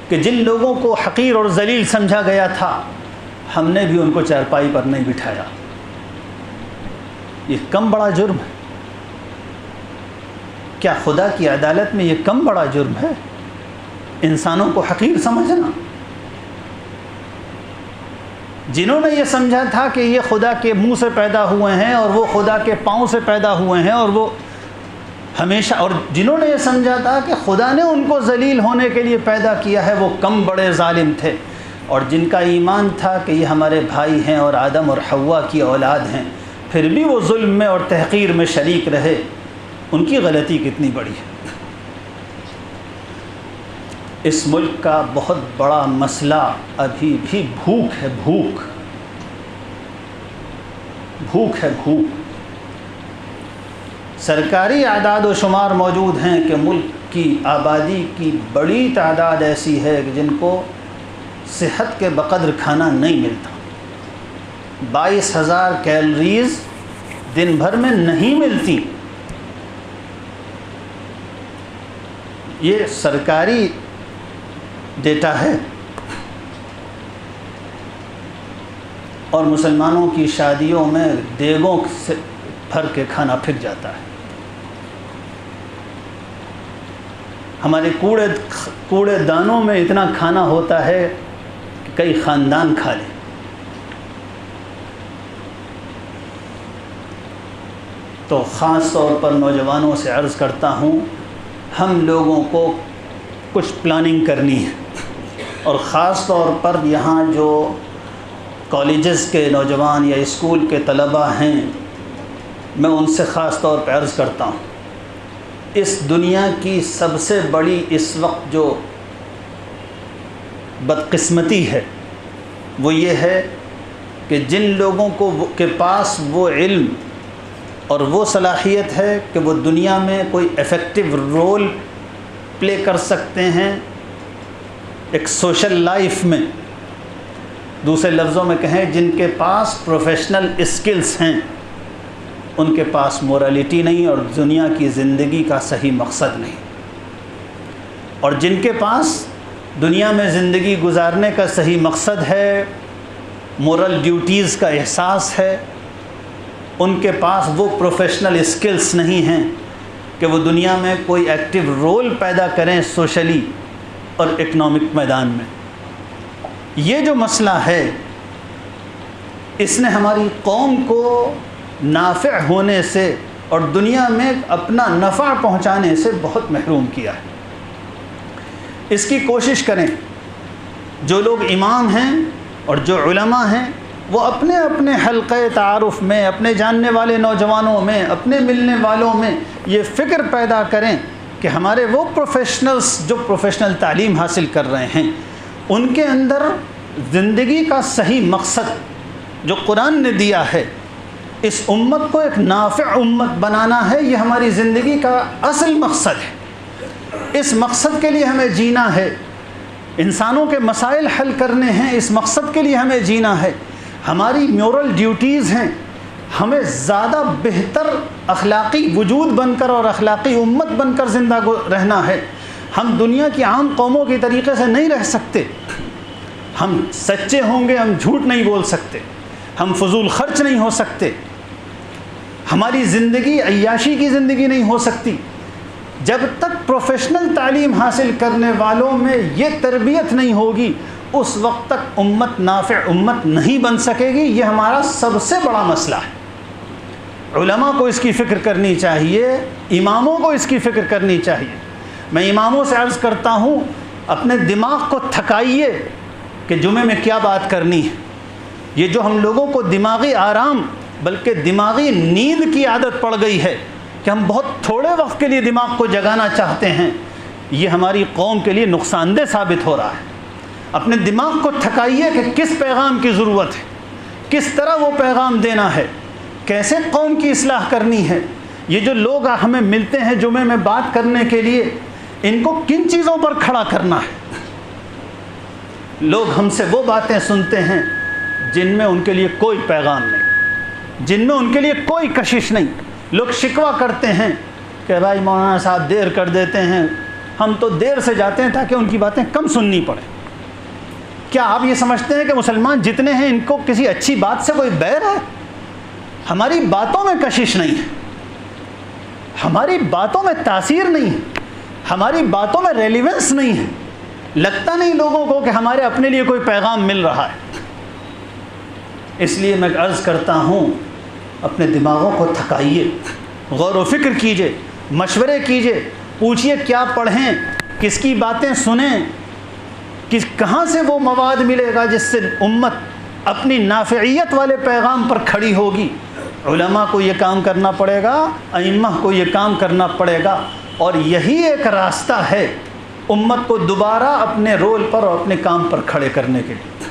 کہ جن لوگوں کو حقیر اور ذلیل سمجھا گیا تھا، ہم نے بھی ان کو چارپائی پر نہیں بٹھایا؟ یہ کم بڑا جرم ہے؟ کیا خدا کی عدالت میں یہ کم بڑا جرم ہے انسانوں کو حقیر سمجھنا؟ جنہوں نے یہ سمجھا تھا کہ یہ خدا کے منہ سے پیدا ہوئے ہیں اور وہ خدا کے پاؤں سے پیدا ہوئے ہیں، اور وہ ہمیشہ، اور جنہوں نے یہ سمجھا تھا کہ خدا نے ان کو ذلیل ہونے کے لیے پیدا کیا ہے، وہ کم بڑے ظالم تھے۔ اور جن کا ایمان تھا کہ یہ ہمارے بھائی ہیں اور آدم اور حوا کی اولاد ہیں، پھر بھی وہ ظلم میں اور تحقیر میں شریک رہے، ان کی غلطی کتنی بڑی ہے۔ اس ملک کا بہت بڑا مسئلہ ابھی بھی بھوک ہے، بھوک ہے، بھوک۔ سرکاری اعداد و شمار موجود ہیں کہ ملک کی آبادی کی بڑی تعداد ایسی ہے کہ جن کو صحت کے بقدر کھانا نہیں ملتا۔ 22,000 کیلوریز دن بھر میں نہیں ملتی۔ یہ سرکاری ڈیٹا ہے۔ اور مسلمانوں کی شادیوں میں دیگوں سے بھر کے کھانا پھک جاتا ہے۔ ہمارے کوڑے دانوں میں اتنا کھانا ہوتا ہے کہ کئی خاندان کھا لیں۔ تو خاص طور پر نوجوانوں سے عرض کرتا ہوں، ہم لوگوں کو کچھ پلاننگ کرنی ہے، اور خاص طور پر یہاں جو کالجز کے نوجوان یا اسکول کے طلباء ہیں، میں ان سے خاص طور پہ عرض کرتا ہوں، اس دنیا کی سب سے بڑی اس وقت جو بدقسمتی ہے وہ یہ ہے کہ جن لوگوں کے پاس وہ علم اور وہ صلاحیت ہے کہ وہ دنیا میں کوئی ایفیکٹو رول پلے کر سکتے ہیں ایک سوشل لائف میں، دوسرے لفظوں میں کہیں جن کے پاس پروفیشنل اسکلز ہیں، ان کے پاس مورالٹی نہیں اور دنیا کی زندگی کا صحیح مقصد نہیں، اور جن کے پاس دنیا میں زندگی گزارنے کا صحیح مقصد ہے، مورل ڈیوٹیز کا احساس ہے، ان کے پاس وہ پروفیشنل اسکلز نہیں ہیں کہ وہ دنیا میں کوئی ایکٹیو رول پیدا کریں سوشلی اور اکنامک میدان میں۔ یہ جو مسئلہ ہے، اس نے ہماری قوم کو نافع ہونے سے اور دنیا میں اپنا نفع پہنچانے سے بہت محروم کیا ہے۔ اس کی کوشش کریں، جو لوگ امام ہیں اور جو علماء ہیں، وہ اپنے اپنے حلقہ تعارف میں، اپنے جاننے والے نوجوانوں میں، اپنے ملنے والوں میں یہ فکر پیدا کریں کہ ہمارے وہ پروفیشنلز جو پروفیشنل تعلیم حاصل کر رہے ہیں، ان کے اندر زندگی کا صحیح مقصد جو قرآن نے دیا ہے، اس امت کو ایک نافع امت بنانا ہے، یہ ہماری زندگی کا اصل مقصد ہے۔ اس مقصد کے لیے ہمیں جینا ہے، انسانوں کے مسائل حل کرنے ہیں، اس مقصد کے لیے ہمیں جینا ہے۔ ہماری مورل ڈیوٹیز ہیں، ہمیں زیادہ بہتر اخلاقی وجود بن کر اور اخلاقی امت بن کر زندہ رہنا ہے۔ ہم دنیا کی عام قوموں کے طریقے سے نہیں رہ سکتے، ہم سچے ہوں گے، ہم جھوٹ نہیں بول سکتے، ہم فضول خرچ نہیں ہو سکتے، ہماری زندگی عیاشی کی زندگی نہیں ہو سکتی۔ جب تک پروفیشنل تعلیم حاصل کرنے والوں میں یہ تربیت نہیں ہوگی، اس وقت تک امت نافع امت نہیں بن سکے گی۔ یہ ہمارا سب سے بڑا مسئلہ ہے۔ علماء کو اس کی فکر کرنی چاہیے، اماموں کو اس کی فکر کرنی چاہیے۔ میں اماموں سے عرض کرتا ہوں، اپنے دماغ کو تھکائیے کہ جمعے میں کیا بات کرنی ہے۔ یہ جو ہم لوگوں کو دماغی آرام بلکہ دماغی نیند کی عادت پڑ گئی ہے کہ ہم بہت تھوڑے وقت کے لیے دماغ کو جگانا چاہتے ہیں، یہ ہماری قوم کے لیے نقصان دہ ثابت ہو رہا ہے۔ اپنے دماغ کو تھکائیے کہ کس پیغام کی ضرورت ہے، کس طرح وہ پیغام دینا ہے، کیسے قوم کی اصلاح کرنی ہے۔ یہ جو لوگ ہمیں ملتے ہیں جمعے میں بات کرنے کے لیے، ان کو کن چیزوں پر کھڑا کرنا ہے؟ لوگ ہم سے وہ باتیں سنتے ہیں جن میں ان کے لیے کوئی پیغام نہیں، جن میں ان کے لیے کوئی کشش نہیں۔ لوگ شکوہ کرتے ہیں کہ بھائی مولانا صاحب دیر کر دیتے ہیں، ہم تو دیر سے جاتے ہیں تاکہ ان کی باتیں کم سننی پڑیں۔ کیا آپ یہ سمجھتے ہیں کہ مسلمان جتنے ہیں ان کو کسی اچھی بات سے کوئی بیر ہے؟ ہماری باتوں میں کشش نہیں ہے، ہماری باتوں میں تاثیر نہیں ہے، ہماری باتوں میں ریلیونس نہیں ہے۔ لگتا نہیں لوگوں کو کہ ہمارے اپنے لیے کوئی پیغام مل رہا ہے۔ اس لیے میں عرض کرتا ہوں، اپنے دماغوں کو تھکائیے، غور و فکر کیجئے، مشورے کیجئے، پوچھئے کیا پڑھیں، کس کی باتیں سنیں، کہاں سے وہ مواد ملے گا جس سے امت اپنی نافعیت والے پیغام پر کھڑی ہوگی۔ علماء کو یہ کام کرنا پڑے گا، ائمہ کو یہ کام کرنا پڑے گا، اور یہی ایک راستہ ہے امت کو دوبارہ اپنے رول پر اور اپنے کام پر کھڑے کرنے کے لیے۔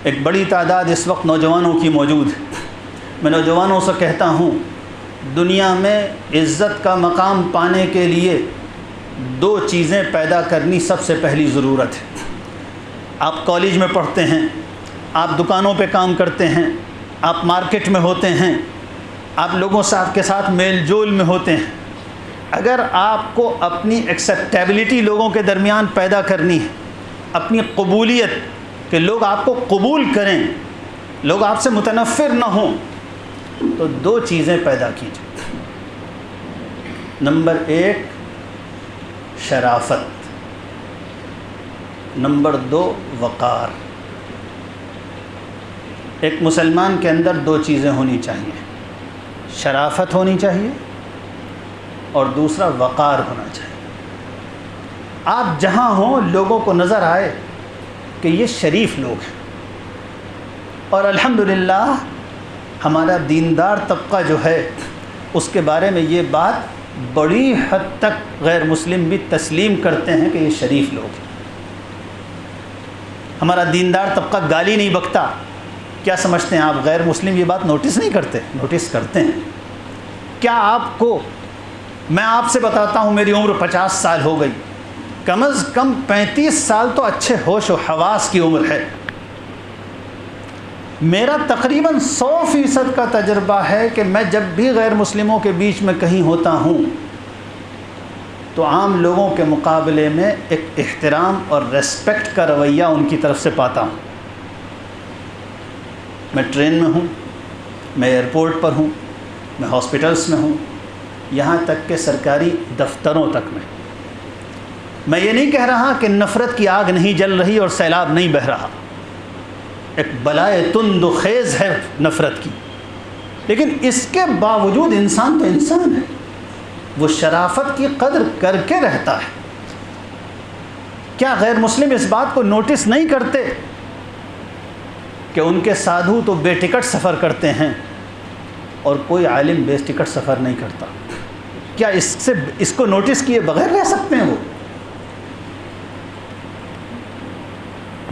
ایک بڑی تعداد اس وقت نوجوانوں کی موجود ہے۔ میں نوجوانوں سے کہتا ہوں، دنیا میں عزت کا مقام پانے کے لیے دو چیزیں پیدا کرنی سب سے پہلی ضرورت ہے۔ آپ کالج میں پڑھتے ہیں، آپ دکانوں پہ کام کرتے ہیں، آپ مارکیٹ میں ہوتے ہیں، آپ لوگوں کے ساتھ میل جول میں ہوتے ہیں۔ اگر آپ کو اپنی ایکسیپٹیبلٹی لوگوں کے درمیان پیدا کرنی ہے، اپنی قبولیت کہ لوگ آپ کو قبول کریں، لوگ آپ سے متنفر نہ ہوں، تو دو چیزیں پیدا کیجیے۔ نمبر ایک شرافت، نمبر دو وقار۔ ایک مسلمان کے اندر دو چیزیں ہونی چاہیے، شرافت ہونی چاہیے اور دوسرا وقار ہونا چاہیے۔ آپ جہاں ہوں لوگوں کو نظر آئے کہ یہ شریف لوگ ہیں، اور الحمدللہ ہمارا دیندار طبقہ جو ہے اس کے بارے میں یہ بات بڑی حد تک غیر مسلم بھی تسلیم کرتے ہیں کہ یہ شریف لوگ ہیں۔ ہمارا دیندار طبقہ گالی نہیں بکتا۔ کیا سمجھتے ہیں آپ غیر مسلم یہ بات نوٹس نہیں کرتے؟ نوٹس کرتے ہیں۔ کیا آپ کو، میں آپ سے بتاتا ہوں، میری عمر 50 سال ہو گئی، کم از کم 35 سال تو اچھے ہوش و حواس کی عمر ہے۔ میرا تقریباً 100% کا تجربہ ہے کہ میں جب بھی غیر مسلموں کے بیچ میں کہیں ہوتا ہوں تو عام لوگوں کے مقابلے میں ایک احترام اور ریسپیکٹ کا رویہ ان کی طرف سے پاتا ہوں۔ میں ٹرین میں ہوں، میں ایئرپورٹ پر ہوں، میں ہاسپٹلس میں ہوں، یہاں تک کہ سرکاری دفتروں تک میں یہ نہیں کہہ رہا کہ نفرت کی آگ نہیں جل رہی اور سیلاب نہیں بہہ رہا، ایک بلائے تند و خیز ہے نفرت کی، لیکن اس کے باوجود انسان تو انسان ہے، وہ شرافت کی قدر کر کے رہتا ہے۔ کیا غیر مسلم اس بات کو نوٹس نہیں کرتے کہ ان کے سادھو تو بے ٹکٹ سفر کرتے ہیں اور کوئی عالم بے ٹکٹ سفر نہیں کرتا؟ کیا اس کو نوٹس کیے بغیر رہ سکتے ہیں وہ؟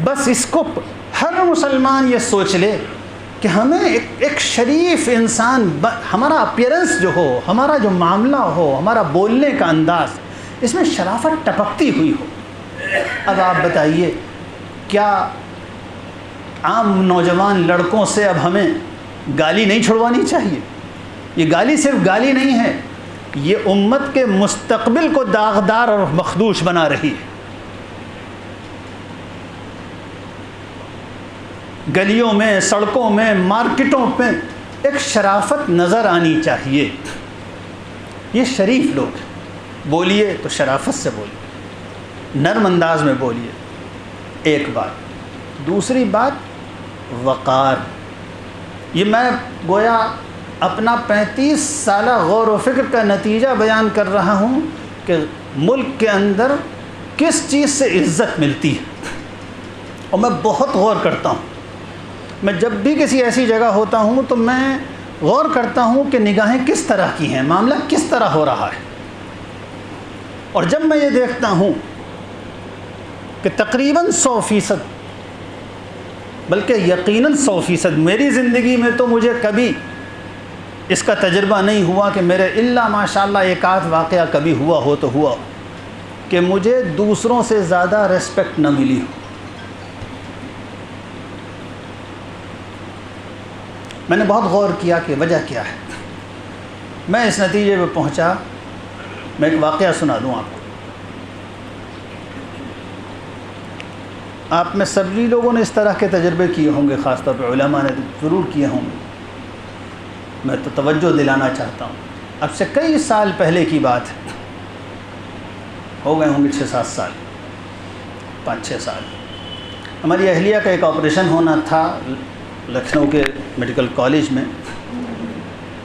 بس اس کو ہر مسلمان یہ سوچ لے کہ ہمیں ایک شریف انسان ہمارا اپیرنس جو ہو، ہمارا جو معاملہ ہو، ہمارا بولنے کا انداز، اس میں شرافت ٹپکتی ہوئی ہو۔ اب آپ بتائیے، کیا عام نوجوان لڑکوں سے اب ہمیں گالی نہیں چھڑوانی چاہیے؟ یہ گالی صرف گالی نہیں ہے، یہ امت کے مستقبل کو داغدار اور مخدوش بنا رہی ہے۔ گلیوں میں، سڑکوں میں، مارکیٹوں پہ ایک شرافت نظر آنی چاہیے۔ یہ شریف لوگ ہیں، بولیے تو شرافت سے بولیے، نرم انداز میں بولیے، ایک بات۔ دوسری بات وقار۔ یہ میں گویا اپنا 35 سالہ غور و فکر کا نتیجہ بیان کر رہا ہوں کہ ملک کے اندر کس چیز سے عزت ملتی ہے، اور میں بہت غور کرتا ہوں۔ میں جب بھی کسی ایسی جگہ ہوتا ہوں تو میں غور کرتا ہوں کہ نگاہیں کس طرح کی ہیں، معاملہ کس طرح ہو رہا ہے۔ اور جب میں یہ دیکھتا ہوں کہ تقریباً 100%، بلکہ یقیناً 100%، میری زندگی میں تو مجھے کبھی اس کا تجربہ نہیں ہوا کہ میرے الا ماشاءاللہ ایک آدھ واقعہ کبھی ہوا ہو تو ہوا ہو کہ مجھے دوسروں سے زیادہ ریسپیکٹ نہ ملی ہو۔ میں نے بہت غور کیا کہ وجہ کیا ہے۔ میں اس نتیجے پہ پہنچا، میں ایک واقعہ سنا دوں آپ کو۔ آپ میں سبھی لوگوں نے اس طرح کے تجربے کیے ہوں گے، خاص طور پہ علماء نے ضرور کیے ہوں گے۔ میں تو توجہ دلانا چاہتا ہوں۔ اب سے کئی سال پہلے کی بات ہے، ہو گئے ہوں گے 6-7 سال، 5-6 سال۔ ہماری اہلیہ کا ایک آپریشن ہونا تھا لکھنؤ کے میڈیکل کالج میں،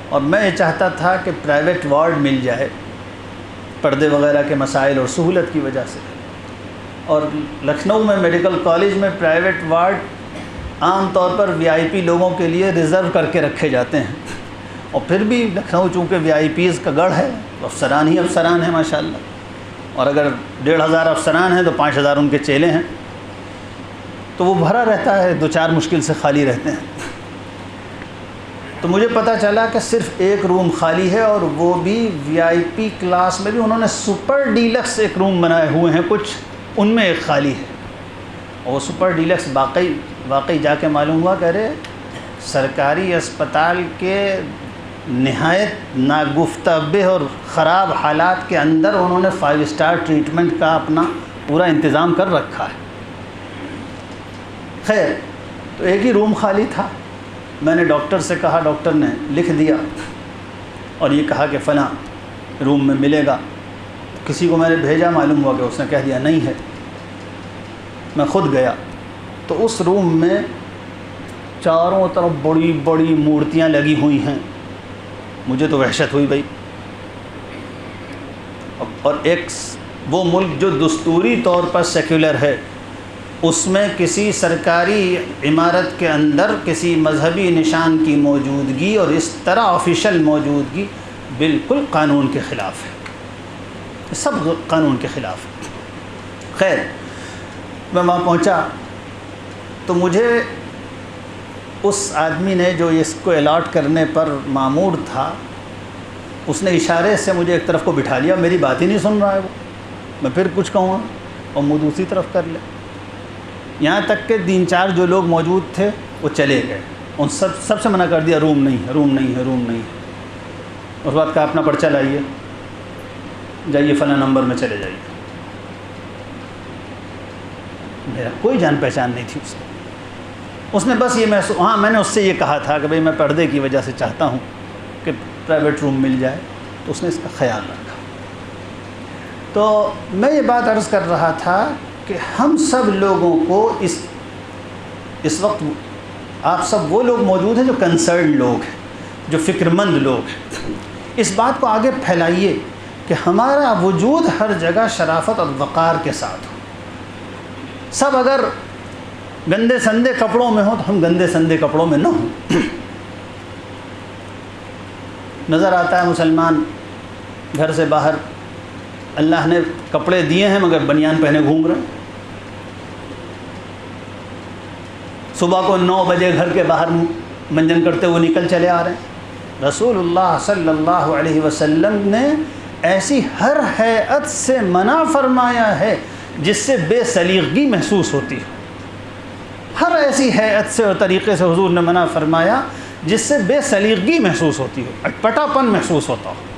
اور میں یہ چاہتا تھا کہ پرائیویٹ وارڈ مل جائے پردے وغیرہ کے مسائل اور سہولت کی وجہ سے۔ اور لکھنؤ میں میڈیکل کالج میں پرائیویٹ وارڈ عام طور پر VIP لوگوں کے لیے ریزرو کر کے رکھے جاتے ہیں، اور پھر بھی لکھنؤ چونکہ VIPs کا گڑھ ہے، افسران ہی افسران ہیں ماشاءاللہ، اور اگر 1500 افسران ہیں تو 5000 ان کے چیلے ہیں، تو وہ بھرا رہتا ہے، 2-4 مشکل سے خالی رہتے ہیں۔ تو مجھے پتہ چلا کہ صرف ایک روم خالی ہے، اور وہ بھی VIP کلاس میں بھی انہوں نے سپر ڈیلکس ایک روم بنائے ہوئے ہیں کچھ، ان میں ایک خالی ہے۔ اور وہ سپر ڈیلکس واقعی جا کے معلوم ہوا کہ ارے سرکاری اسپتال کے نہایت ناگفتہ اور خراب حالات کے اندر انہوں نے 5 اسٹار ٹریٹمنٹ کا اپنا پورا انتظام کر رکھا ہے۔ خیر، تو ایک ہی روم خالی تھا۔ میں نے ڈاکٹر سے کہا، ڈاکٹر نے لکھ دیا اور یہ کہا کہ فلاں روم میں ملے گا۔ کسی کو میں نے بھیجا، معلوم ہوا کہ اس نے کہہ دیا نہیں ہے۔ میں خود گیا تو اس روم میں چاروں طرف بڑی بڑی مورتیاں لگی ہوئی ہیں۔ مجھے تو وحشت ہوئی بھائی۔ اور ایک وہ ملک جو دستوری طور پر سیکولر ہے، اس میں کسی سرکاری عمارت کے اندر کسی مذہبی نشان کی موجودگی اور اس طرح آفیشل موجودگی بالکل قانون کے خلاف ہے، سب قانون کے خلاف ہے۔ خیر، میں وہاں پہنچا تو مجھے اس آدمی نے جو اس کو الاٹ کرنے پر مامور تھا، اس نے اشارے سے مجھے ایک طرف کو بٹھا لیا، میری بات ہی نہیں سن رہا ہے وہ۔ میں پھر کچھ کہوں اور منہ دوسری طرف کر لے، یہاں تک کہ 3-4 جو لوگ موجود تھے وہ چلے گئے، ان سب سے منع کر دیا، روم نہیں ہے، روم نہیں ہے، روم نہیں ہے۔ اس بات کا اپنا پرچہ لائیے، جائیے فلاں نمبر میں چلے جائیے۔ میرا کوئی جان پہچان نہیں تھی اس نے بس یہ میں نے اس سے یہ کہا تھا کہ بھئی میں پردے کی وجہ سے چاہتا ہوں کہ پرائیویٹ روم مل جائے، تو اس نے اس کا خیال رکھا۔ تو میں یہ بات عرض کر رہا تھا کہ ہم سب لوگوں کو اس وقت آپ سب وہ لوگ موجود ہیں جو کنسرن لوگ ہیں، جو فکر مند لوگ ہیں، اس بات کو آگے پھیلائیے کہ ہمارا وجود ہر جگہ شرافت اور وقار کے ساتھ ہو۔ سب اگر گندے سندے کپڑوں میں ہوں تو ہم گندے سندے کپڑوں میں نہ ہوں۔ نظر آتا ہے مسلمان گھر سے باہر، اللہ نے کپڑے دیے ہیں مگر بنیان پہنے گھوم رہے ہیں۔ صبح کو 9 بجے گھر کے باہر منجن کرتے ہوئے نکل چلے آ رہے ہیں۔ رسول اللہ صلی اللہ علیہ وسلم نے ایسی ہر ہیئت سے منع فرمایا ہے جس سے بے سلیقگی محسوس ہوتی ہے۔ ہر ایسی ہیئت سے اور طریقے سے حضور نے منع فرمایا جس سے بے سلیقگی محسوس ہوتی ہو، اٹپٹا پن محسوس ہوتا ہو۔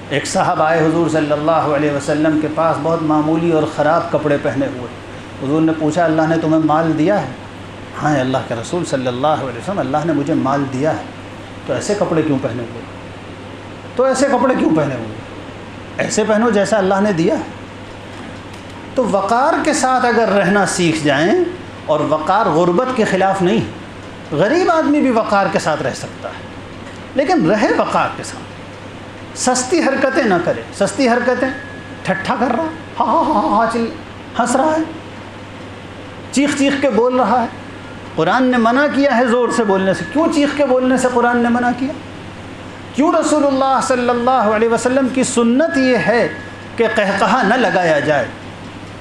ایک صاحب آئے حضور صلی اللہ علیہ وسلم کے پاس بہت معمولی اور خراب کپڑے پہنے ہوئے۔ حضور نے پوچھا اللہ نے تمہیں مال دیا ہے؟ ہاں اللہ کے رسول صلی اللہ علیہ وسلم، اللہ نے مجھے مال دیا ہے۔ تو ایسے کپڑے کیوں پہنے ہوئے؟ تو ایسے کپڑے کیوں پہنے ہوئے؟ ایسے پہنو جیسا اللہ نے دیا ہے۔ تو وقار کے ساتھ اگر رہنا سیکھ جائیں، اور وقار غربت کے خلاف نہیں، غریب آدمی بھی وقار کے ساتھ رہ سکتا ہے، لیکن رہے وقار کے ساتھ، سستی حرکتیں نہ کرے۔ سستی حرکتیں، ٹھٹھا کر رہا، ہاں ہاں ہاں ہاں چل ہنس رہا ہے، چیخ چیخ کے بول رہا ہے۔ قرآن نے منع کیا ہے زور سے بولنے سے۔ کیوں چیخ کے بولنے سے قرآن نے منع کیا؟ کیوں رسول اللہ صلی اللہ علیہ وسلم کی سنت یہ ہے کہ قہقہا نہ لگایا جائے؟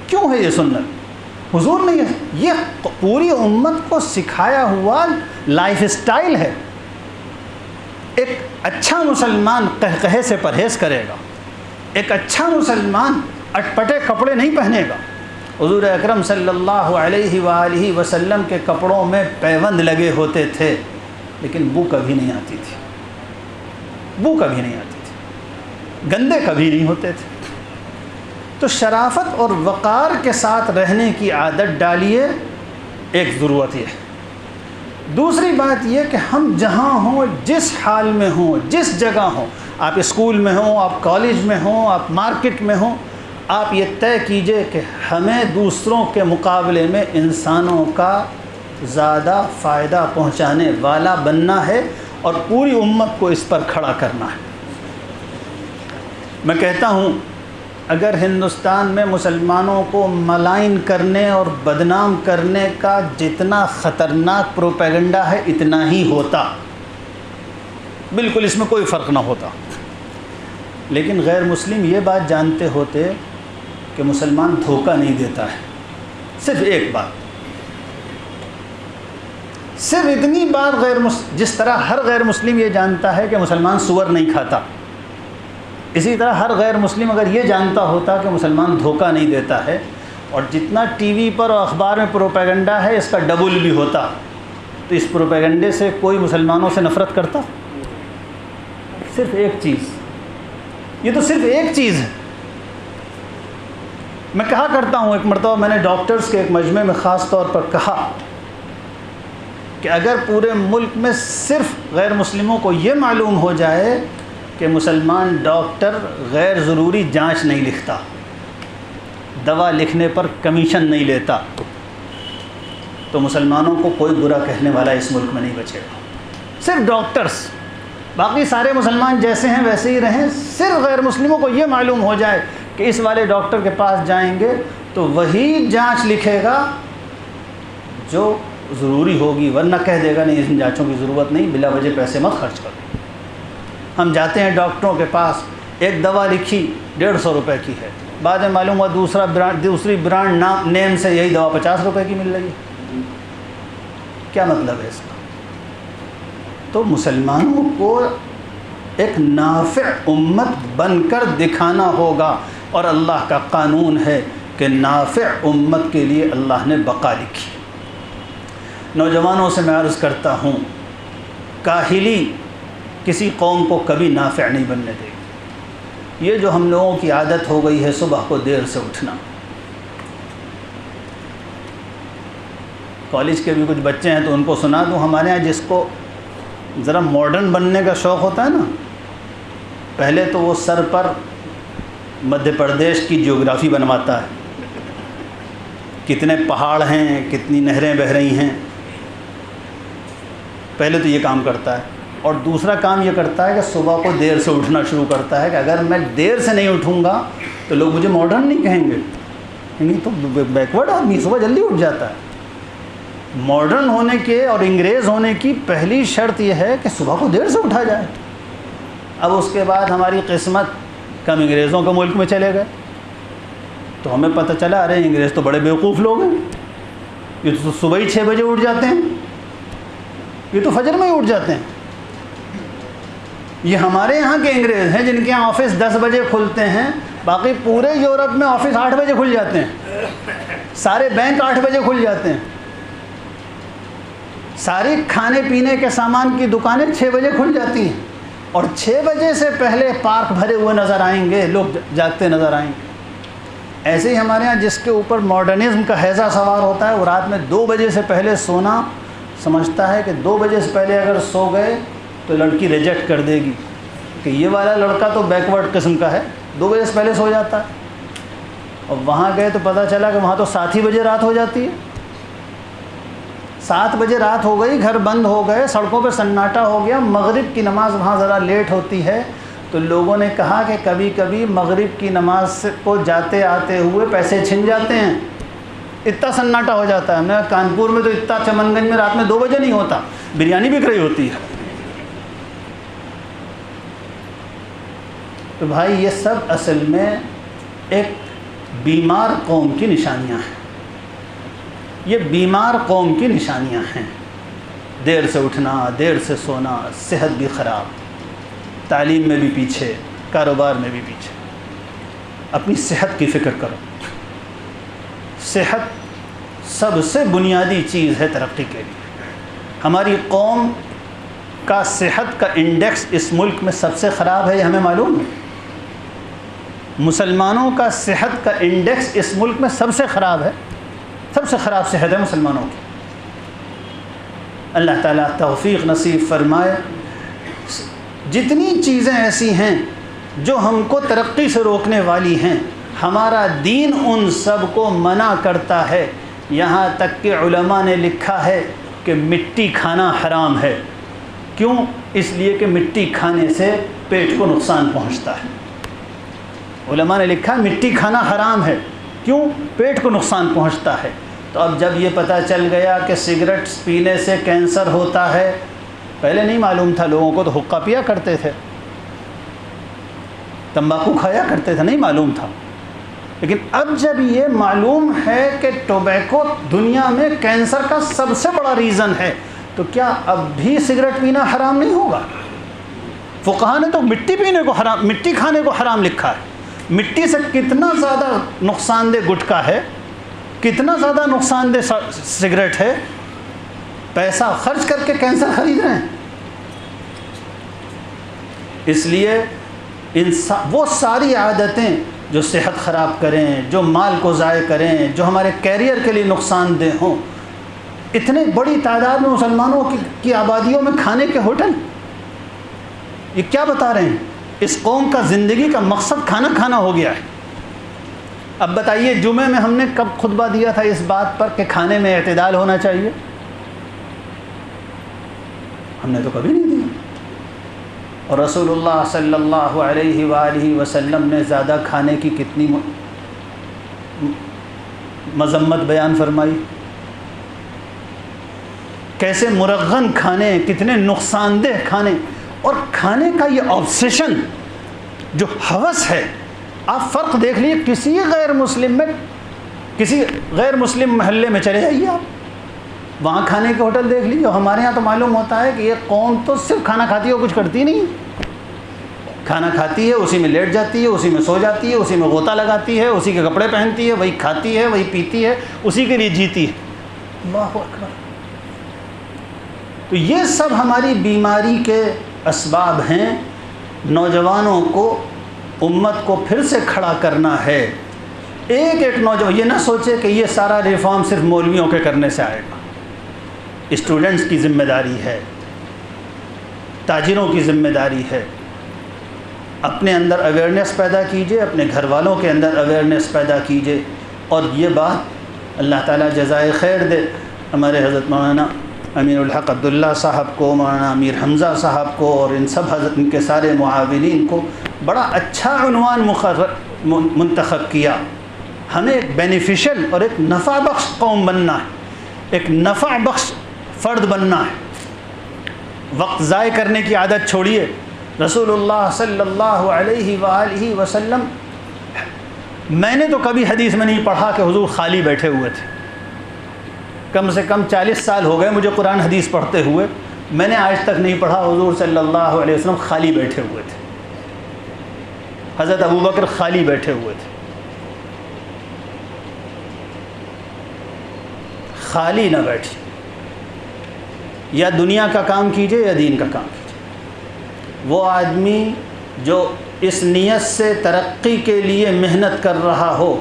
کیوں ہے یہ سنت؟ حضور نے یہ پوری امت کو سکھایا ہوا لائف اسٹائل ہے۔ ایک اچھا مسلمان قہقہے سے پرہیز کرے گا، ایک اچھا مسلمان اٹپٹے کپڑے نہیں پہنے گا۔ حضور اکرم صلی اللہ علیہ وآلہ وسلم کے کپڑوں میں پیوند لگے ہوتے تھے، لیکن بو کبھی نہیں آتی تھی، بو کبھی نہیں آتی تھی، گندے کبھی نہیں ہوتے تھے۔ تو شرافت اور وقار کے ساتھ رہنے کی عادت ڈالیے، ایک ضرورت یہ ہے۔ دوسری بات یہ کہ ہم جہاں ہوں، جس حال میں ہوں، جس جگہ ہوں، آپ اسکول میں ہوں، آپ کالج میں ہوں، آپ مارکیٹ میں ہوں، آپ یہ طے کیجئے کہ ہمیں دوسروں کے مقابلے میں انسانوں کا زیادہ فائدہ پہنچانے والا بننا ہے اور پوری امت کو اس پر کھڑا کرنا ہے۔ میں کہتا ہوں اگر ہندوستان میں مسلمانوں کو ملائن کرنے اور بدنام کرنے کا جتنا خطرناک پروپیگنڈا ہے اتنا ہی ہوتا، بالکل اس میں کوئی فرق نہ ہوتا، لیکن غیر مسلم یہ بات جانتے ہوتے کہ مسلمان دھوکہ نہیں دیتا ہے۔ صرف ایک بات، صرف اتنی بات جس طرح ہر غیر مسلم یہ جانتا ہے کہ مسلمان سور نہیں کھاتا، اسی طرح ہر غیر مسلم اگر یہ جانتا ہوتا کہ مسلمان دھوکہ نہیں دیتا ہے، اور جتنا ٹی وی پر اور اخبار میں پروپیگنڈا ہے اس کا ڈبل بھی ہوتا، تو اس پروپیگنڈے سے کوئی مسلمانوں سے نفرت کرتا؟ صرف ایک چیز، یہ تو صرف ایک چیز ہے۔ میں کہا کرتا ہوں، ایک مرتبہ میں نے ڈاکٹرز کے ایک مجمع میں خاص طور پر کہا کہ اگر پورے ملک میں صرف غیر مسلموں کو یہ معلوم ہو جائے کہ مسلمان ڈاکٹر غیر ضروری جانچ نہیں لکھتا، دوا لکھنے پر کمیشن نہیں لیتا، تو مسلمانوں کو کوئی برا کہنے والا اس ملک میں نہیں بچے گا۔ صرف ڈاکٹرز، باقی سارے مسلمان جیسے ہیں ویسے ہی رہیں، صرف غیر مسلموں کو یہ معلوم ہو جائے کہ اس والے ڈاکٹر کے پاس جائیں گے تو وہی جانچ لکھے گا جو ضروری ہوگی، ورنہ کہہ دے گا نہیں ان جانچوں کی ضرورت نہیں، بلا وجہ پیسے مت خرچ کرو۔ ہم جاتے ہیں ڈاکٹروں کے پاس، ایک دوا لکھی 150 روپے کی ہے، بعد میں معلوم ہوا دوسری برانڈ نیم سے یہی دوا 50 روپے کی مل رہی ہے۔ کیا مطلب ہے اس کا؟ تو مسلمانوں کو ایک نافع امت بن کر دکھانا ہوگا، اور اللہ کا قانون ہے کہ نافع امت کے لیے اللہ نے بقا لکھی۔ نوجوانوں سے میں عرض کرتا ہوں، کاہلی کسی قوم کو کبھی نافع نہیں بننے دے گی۔ یہ جو ہم لوگوں کی عادت ہو گئی ہے صبح کو دیر سے اٹھنا، کالج کے بھی کچھ بچے ہیں تو ان کو سنا دوں، ہمارے ہاں جس کو ذرا ماڈرن بننے کا شوق ہوتا ہے نا، پہلے تو وہ سر پر مدھیہ پردیش کی جیوگرافی بنواتا ہے، کتنے پہاڑ ہیں، کتنی نہریں بہہ رہی ہیں، پہلے تو یہ کام کرتا ہے۔ اور دوسرا کام یہ کرتا ہے کہ صبح کو دیر سے اٹھنا شروع کرتا ہے کہ اگر میں دیر سے نہیں اٹھوں گا تو لوگ مجھے ماڈرن نہیں کہیں گے، نہیں تو بیکورڈ آدمی صبح جلدی اٹھ جاتا ہے۔ ماڈرن ہونے کے اور انگریز ہونے کی پہلی شرط یہ ہے کہ صبح کو دیر سے اٹھا جائے۔ اب اس کے بعد ہماری قسمت کم انگریزوں کے ملک میں چلے گئے تو ہمیں پتہ چلا ارے انگریز تو بڑے بیوقوف لوگ ہیں، یہ تو صبح ہی 6 بجے اٹھ جاتے ہیں، یہ تو فجر میں ہی اٹھ جاتے ہیں. یہ ہمارے یہاں کے انگریز ہیں جن کے یہاں آفس 10 بجے کھلتے ہیں، باقی پورے یورپ میں آفس 8 بجے کھل جاتے ہیں، سارے بینک 8 بجے کھل جاتے ہیں، ساری کھانے پینے کے سامان کی دکانیں 6 بجے کھل جاتی ہیں، اور 6 بجے سے پہلے پارک بھرے ہوئے نظر آئیں گے، لوگ جاگتے نظر آئیں گے. ایسے ہی ہمارے ہاں جس کے اوپر ماڈرنزم کا ہیضہ سوار ہوتا ہے، وہ رات میں 2 بجے سے پہلے سونا سمجھتا ہے کہ 2 بجے سے پہلے اگر سو گئے تو لڑکی ریجیکٹ کر دے گی، کہ یہ والا لڑکا تو بیکورڈ قسم کا ہے، 2 بجے سے پہلے سو جاتا ہے. اور وہاں گئے تو پتہ چلا کہ وہاں تو 7 ہی بجے رات ہو جاتی ہے. 7 بجے رات ہو گئی، گھر بند ہو گئے، سڑکوں پہ سناٹا ہو گیا. مغرب کی نماز وہاں ذرا لیٹ ہوتی ہے، تو لوگوں نے کہا کہ کبھی کبھی مغرب کی نماز کو جاتے آتے ہوئے پیسے چھن جاتے ہیں، اتنا سناٹا ہو جاتا ہے. میں کانپور میں تو اتنا چمن گنج میں رات میں 2 بجے نہیں ہوتا، بریانی بک رہی ہوتی ہے. تو بھائی یہ سب اصل میں ایک بیمار قوم کی نشانیاں ہیں. یہ بیمار قوم کی نشانیاں ہیں. دیر سے اٹھنا، دیر سے سونا، صحت بھی خراب، تعلیم میں بھی پیچھے، کاروبار میں بھی پیچھے. اپنی صحت کی فکر کرو. صحت سب سے بنیادی چیز ہے ترقی کے لیے. ہماری قوم کا صحت کا انڈیکس اس ملک میں سب سے خراب ہے، یہ ہمیں معلوم ہے. مسلمانوں کا صحت کا انڈیکس اس ملک میں سب سے خراب ہے، سب سے خراب صحت ہے مسلمانوں کی. اللہ تعالیٰ توفیق نصیب فرمائے. جتنی چیزیں ایسی ہیں جو ہم کو ترقی سے روکنے والی ہیں، ہمارا دین ان سب کو منع کرتا ہے. یہاں تک کہ علماء نے لکھا ہے کہ مٹی کھانا حرام ہے. کیوں؟ اس لیے کہ مٹی کھانے سے پیٹ کو نقصان پہنچتا ہے. علماء نے لکھا مٹی کھانا حرام ہے. کیوں؟ پیٹ کو نقصان پہنچتا ہے. تو اب جب یہ پتہ چل گیا کہ سگریٹ پینے سے کینسر ہوتا ہے، پہلے نہیں معلوم تھا لوگوں کو، تو حقہ پیا کرتے تھے، تمباکو کھایا کرتے تھے، نہیں معلوم تھا. لیکن اب جب یہ معلوم ہے کہ ٹوبیکو دنیا میں کینسر کا سب سے بڑا ریزن ہے، تو کیا اب بھی سگریٹ پینا حرام نہیں ہوگا؟ فقہا نے تو مٹی پینے کو حرام، مٹی کھانے کو حرام لکھا ہے. مٹی سے کتنا زیادہ نقصان دہ گٹکا ہے، کتنا زیادہ نقصان دہ سگریٹ ہے، پیسہ خرچ کر کے کینسر خرید رہے ہیں. اس لیے وہ ساری عادتیں جو صحت خراب کریں، جو مال کو ضائع کریں، جو ہمارے کیریئر کے لیے نقصان دہ ہوں. اتنے بڑی تعداد میں مسلمانوں کی آبادیوں میں کھانے کے ہوٹل، یہ کیا بتا رہے ہیں؟ اس قوم کا زندگی کا مقصد کھانا کھانا ہو گیا ہے. اب بتائیے جمعے میں ہم نے کب خطبہ دیا تھا اس بات پر کہ کھانے میں اعتدال ہونا چاہیے؟ ہم نے تو کبھی نہیں دیا. اور رسول اللہ صلی اللہ علیہ وآلہ وسلم نے زیادہ کھانے کی کتنی مذمت بیان فرمائی. کیسے مرغن کھانے، کتنے نقصان دہ کھانے. اور کھانے کا یہ آبسیشن جو ہوس ہے، آپ فرق دیکھ لیے کسی غیر مسلم محلے میں چلے جائیے، آپ وہاں کھانے کے ہوٹل دیکھ لیجیے. ہمارے ہاں تو معلوم ہوتا ہے کہ یہ قوم تو صرف کھانا کھاتی ہے، کچھ کرتی نہیں. کھانا کھاتی ہے، اسی میں لیٹ جاتی ہے، اسی میں سو جاتی ہے، اسی میں غوطہ لگاتی ہے، اسی کے کپڑے پہنتی ہے، وہی کھاتی ہے، وہی پیتی ہے، اسی کے لیے جیتی ہے. اللہ اکبر. تو یہ سب ہماری بیماری کے اسباب ہیں. نوجوانوں کو، امت کو پھر سے کھڑا کرنا ہے. ایک ایک نوجوان یہ نہ سوچے کہ یہ سارا ریفارم صرف مولویوں کے کرنے سے آئے گا. اسٹوڈنٹس کی ذمہ داری ہے، تاجروں کی ذمہ داری ہے. اپنے اندر اویئرنیس پیدا کیجئے، اپنے گھر والوں کے اندر اویئرنیس پیدا کیجئے. اور یہ بات اللہ تعالیٰ جزائے خیر دے ہمارے حضرت مولانا امیر الحق عبداللہ صاحب کو، مولانا امیر حمزہ صاحب کو، اور ان سب حضرت ان کے سارے معاونین کو. بڑا اچھا عنوان منتخب کیا. ہمیں ایک بینیفیشل اور ایک نفع بخش قوم بننا ہے، ایک نفع بخش فرد بننا ہے. وقت ضائع کرنے کی عادت چھوڑیے. رسول اللہ صلی اللہ علیہ وآلہ وسلم، میں نے تو کبھی حدیث میں نہیں پڑھا کہ حضور خالی بیٹھے ہوئے تھے. کم سے کم 40 سال ہو گئے مجھے قرآن حدیث پڑھتے ہوئے. میں نے آج تک نہیں پڑھا حضور صلی اللہ علیہ وسلم خالی بیٹھے ہوئے تھے، حضرت ابوبکر خالی بیٹھے ہوئے تھے، خالی نہ بیٹھے، یا دنیا کا کام کیجئے یا دین کا کام کیجئے۔ وہ آدمی جو اس نیت سے ترقی کے لیے محنت کر رہا ہو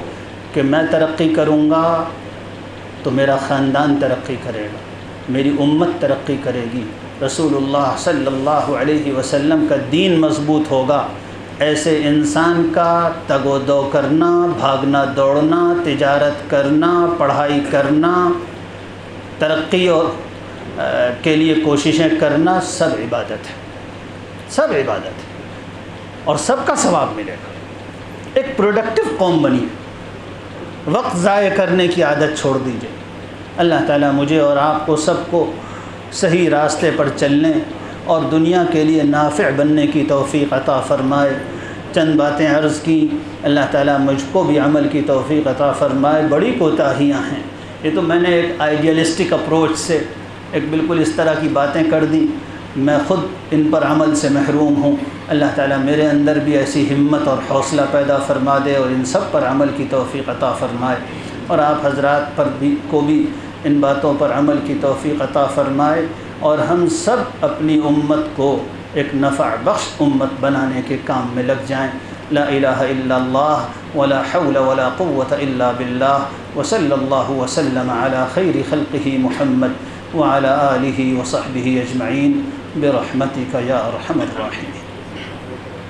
کہ میں ترقی کروں گا تو میرا خاندان ترقی کرے گا، میری امت ترقی کرے گی، رسول اللہ صلی اللہ علیہ وسلم کا دین مضبوط ہوگا، ایسے انسان کا تگ و دو کرنا، بھاگنا دوڑنا، تجارت کرنا، پڑھائی کرنا، ترقی اور کے لیے کوششیں کرنا سب عبادت ہے، سب عبادت ہے، اور سب کا ثواب ملے گا۔ ایک پروڈکٹیو قوم بنی، وقت ضائع کرنے کی عادت چھوڑ دیجئے۔ اللہ تعالیٰ مجھے اور آپ کو سب کو صحیح راستے پر چلنے اور دنیا کے لیے نافع بننے کی توفیق عطا فرمائے۔ چند باتیں عرض کی، اللہ تعالیٰ مجھ کو بھی عمل کی توفیق عطا فرمائے۔ بڑی کوتاہیاں ہیں، یہ تو میں نے ایک آئیڈیلسٹک اپروچ سے ایک بالکل اس طرح کی باتیں کر دی، میں خود ان پر عمل سے محروم ہوں۔ اللہ تعالیٰ میرے اندر بھی ایسی ہمت اور حوصلہ پیدا فرما دے اور ان سب پر عمل کی توفیق عطا فرمائے، اور آپ حضرات پر بھی کو بھی ان باتوں پر عمل کی توفیق عطا فرمائے، اور ہم سب اپنی امت کو ایک نفع بخش امت بنانے کے کام میں لگ جائیں۔ لا الہ الا اللہ ولا حول ولا قوة الا باللہ، وصلی اللہ وسلم علی خیر خلقہ محمد وعلی آلہ وصحبہ اجمعین برحمتک یا ارحم الراحمین۔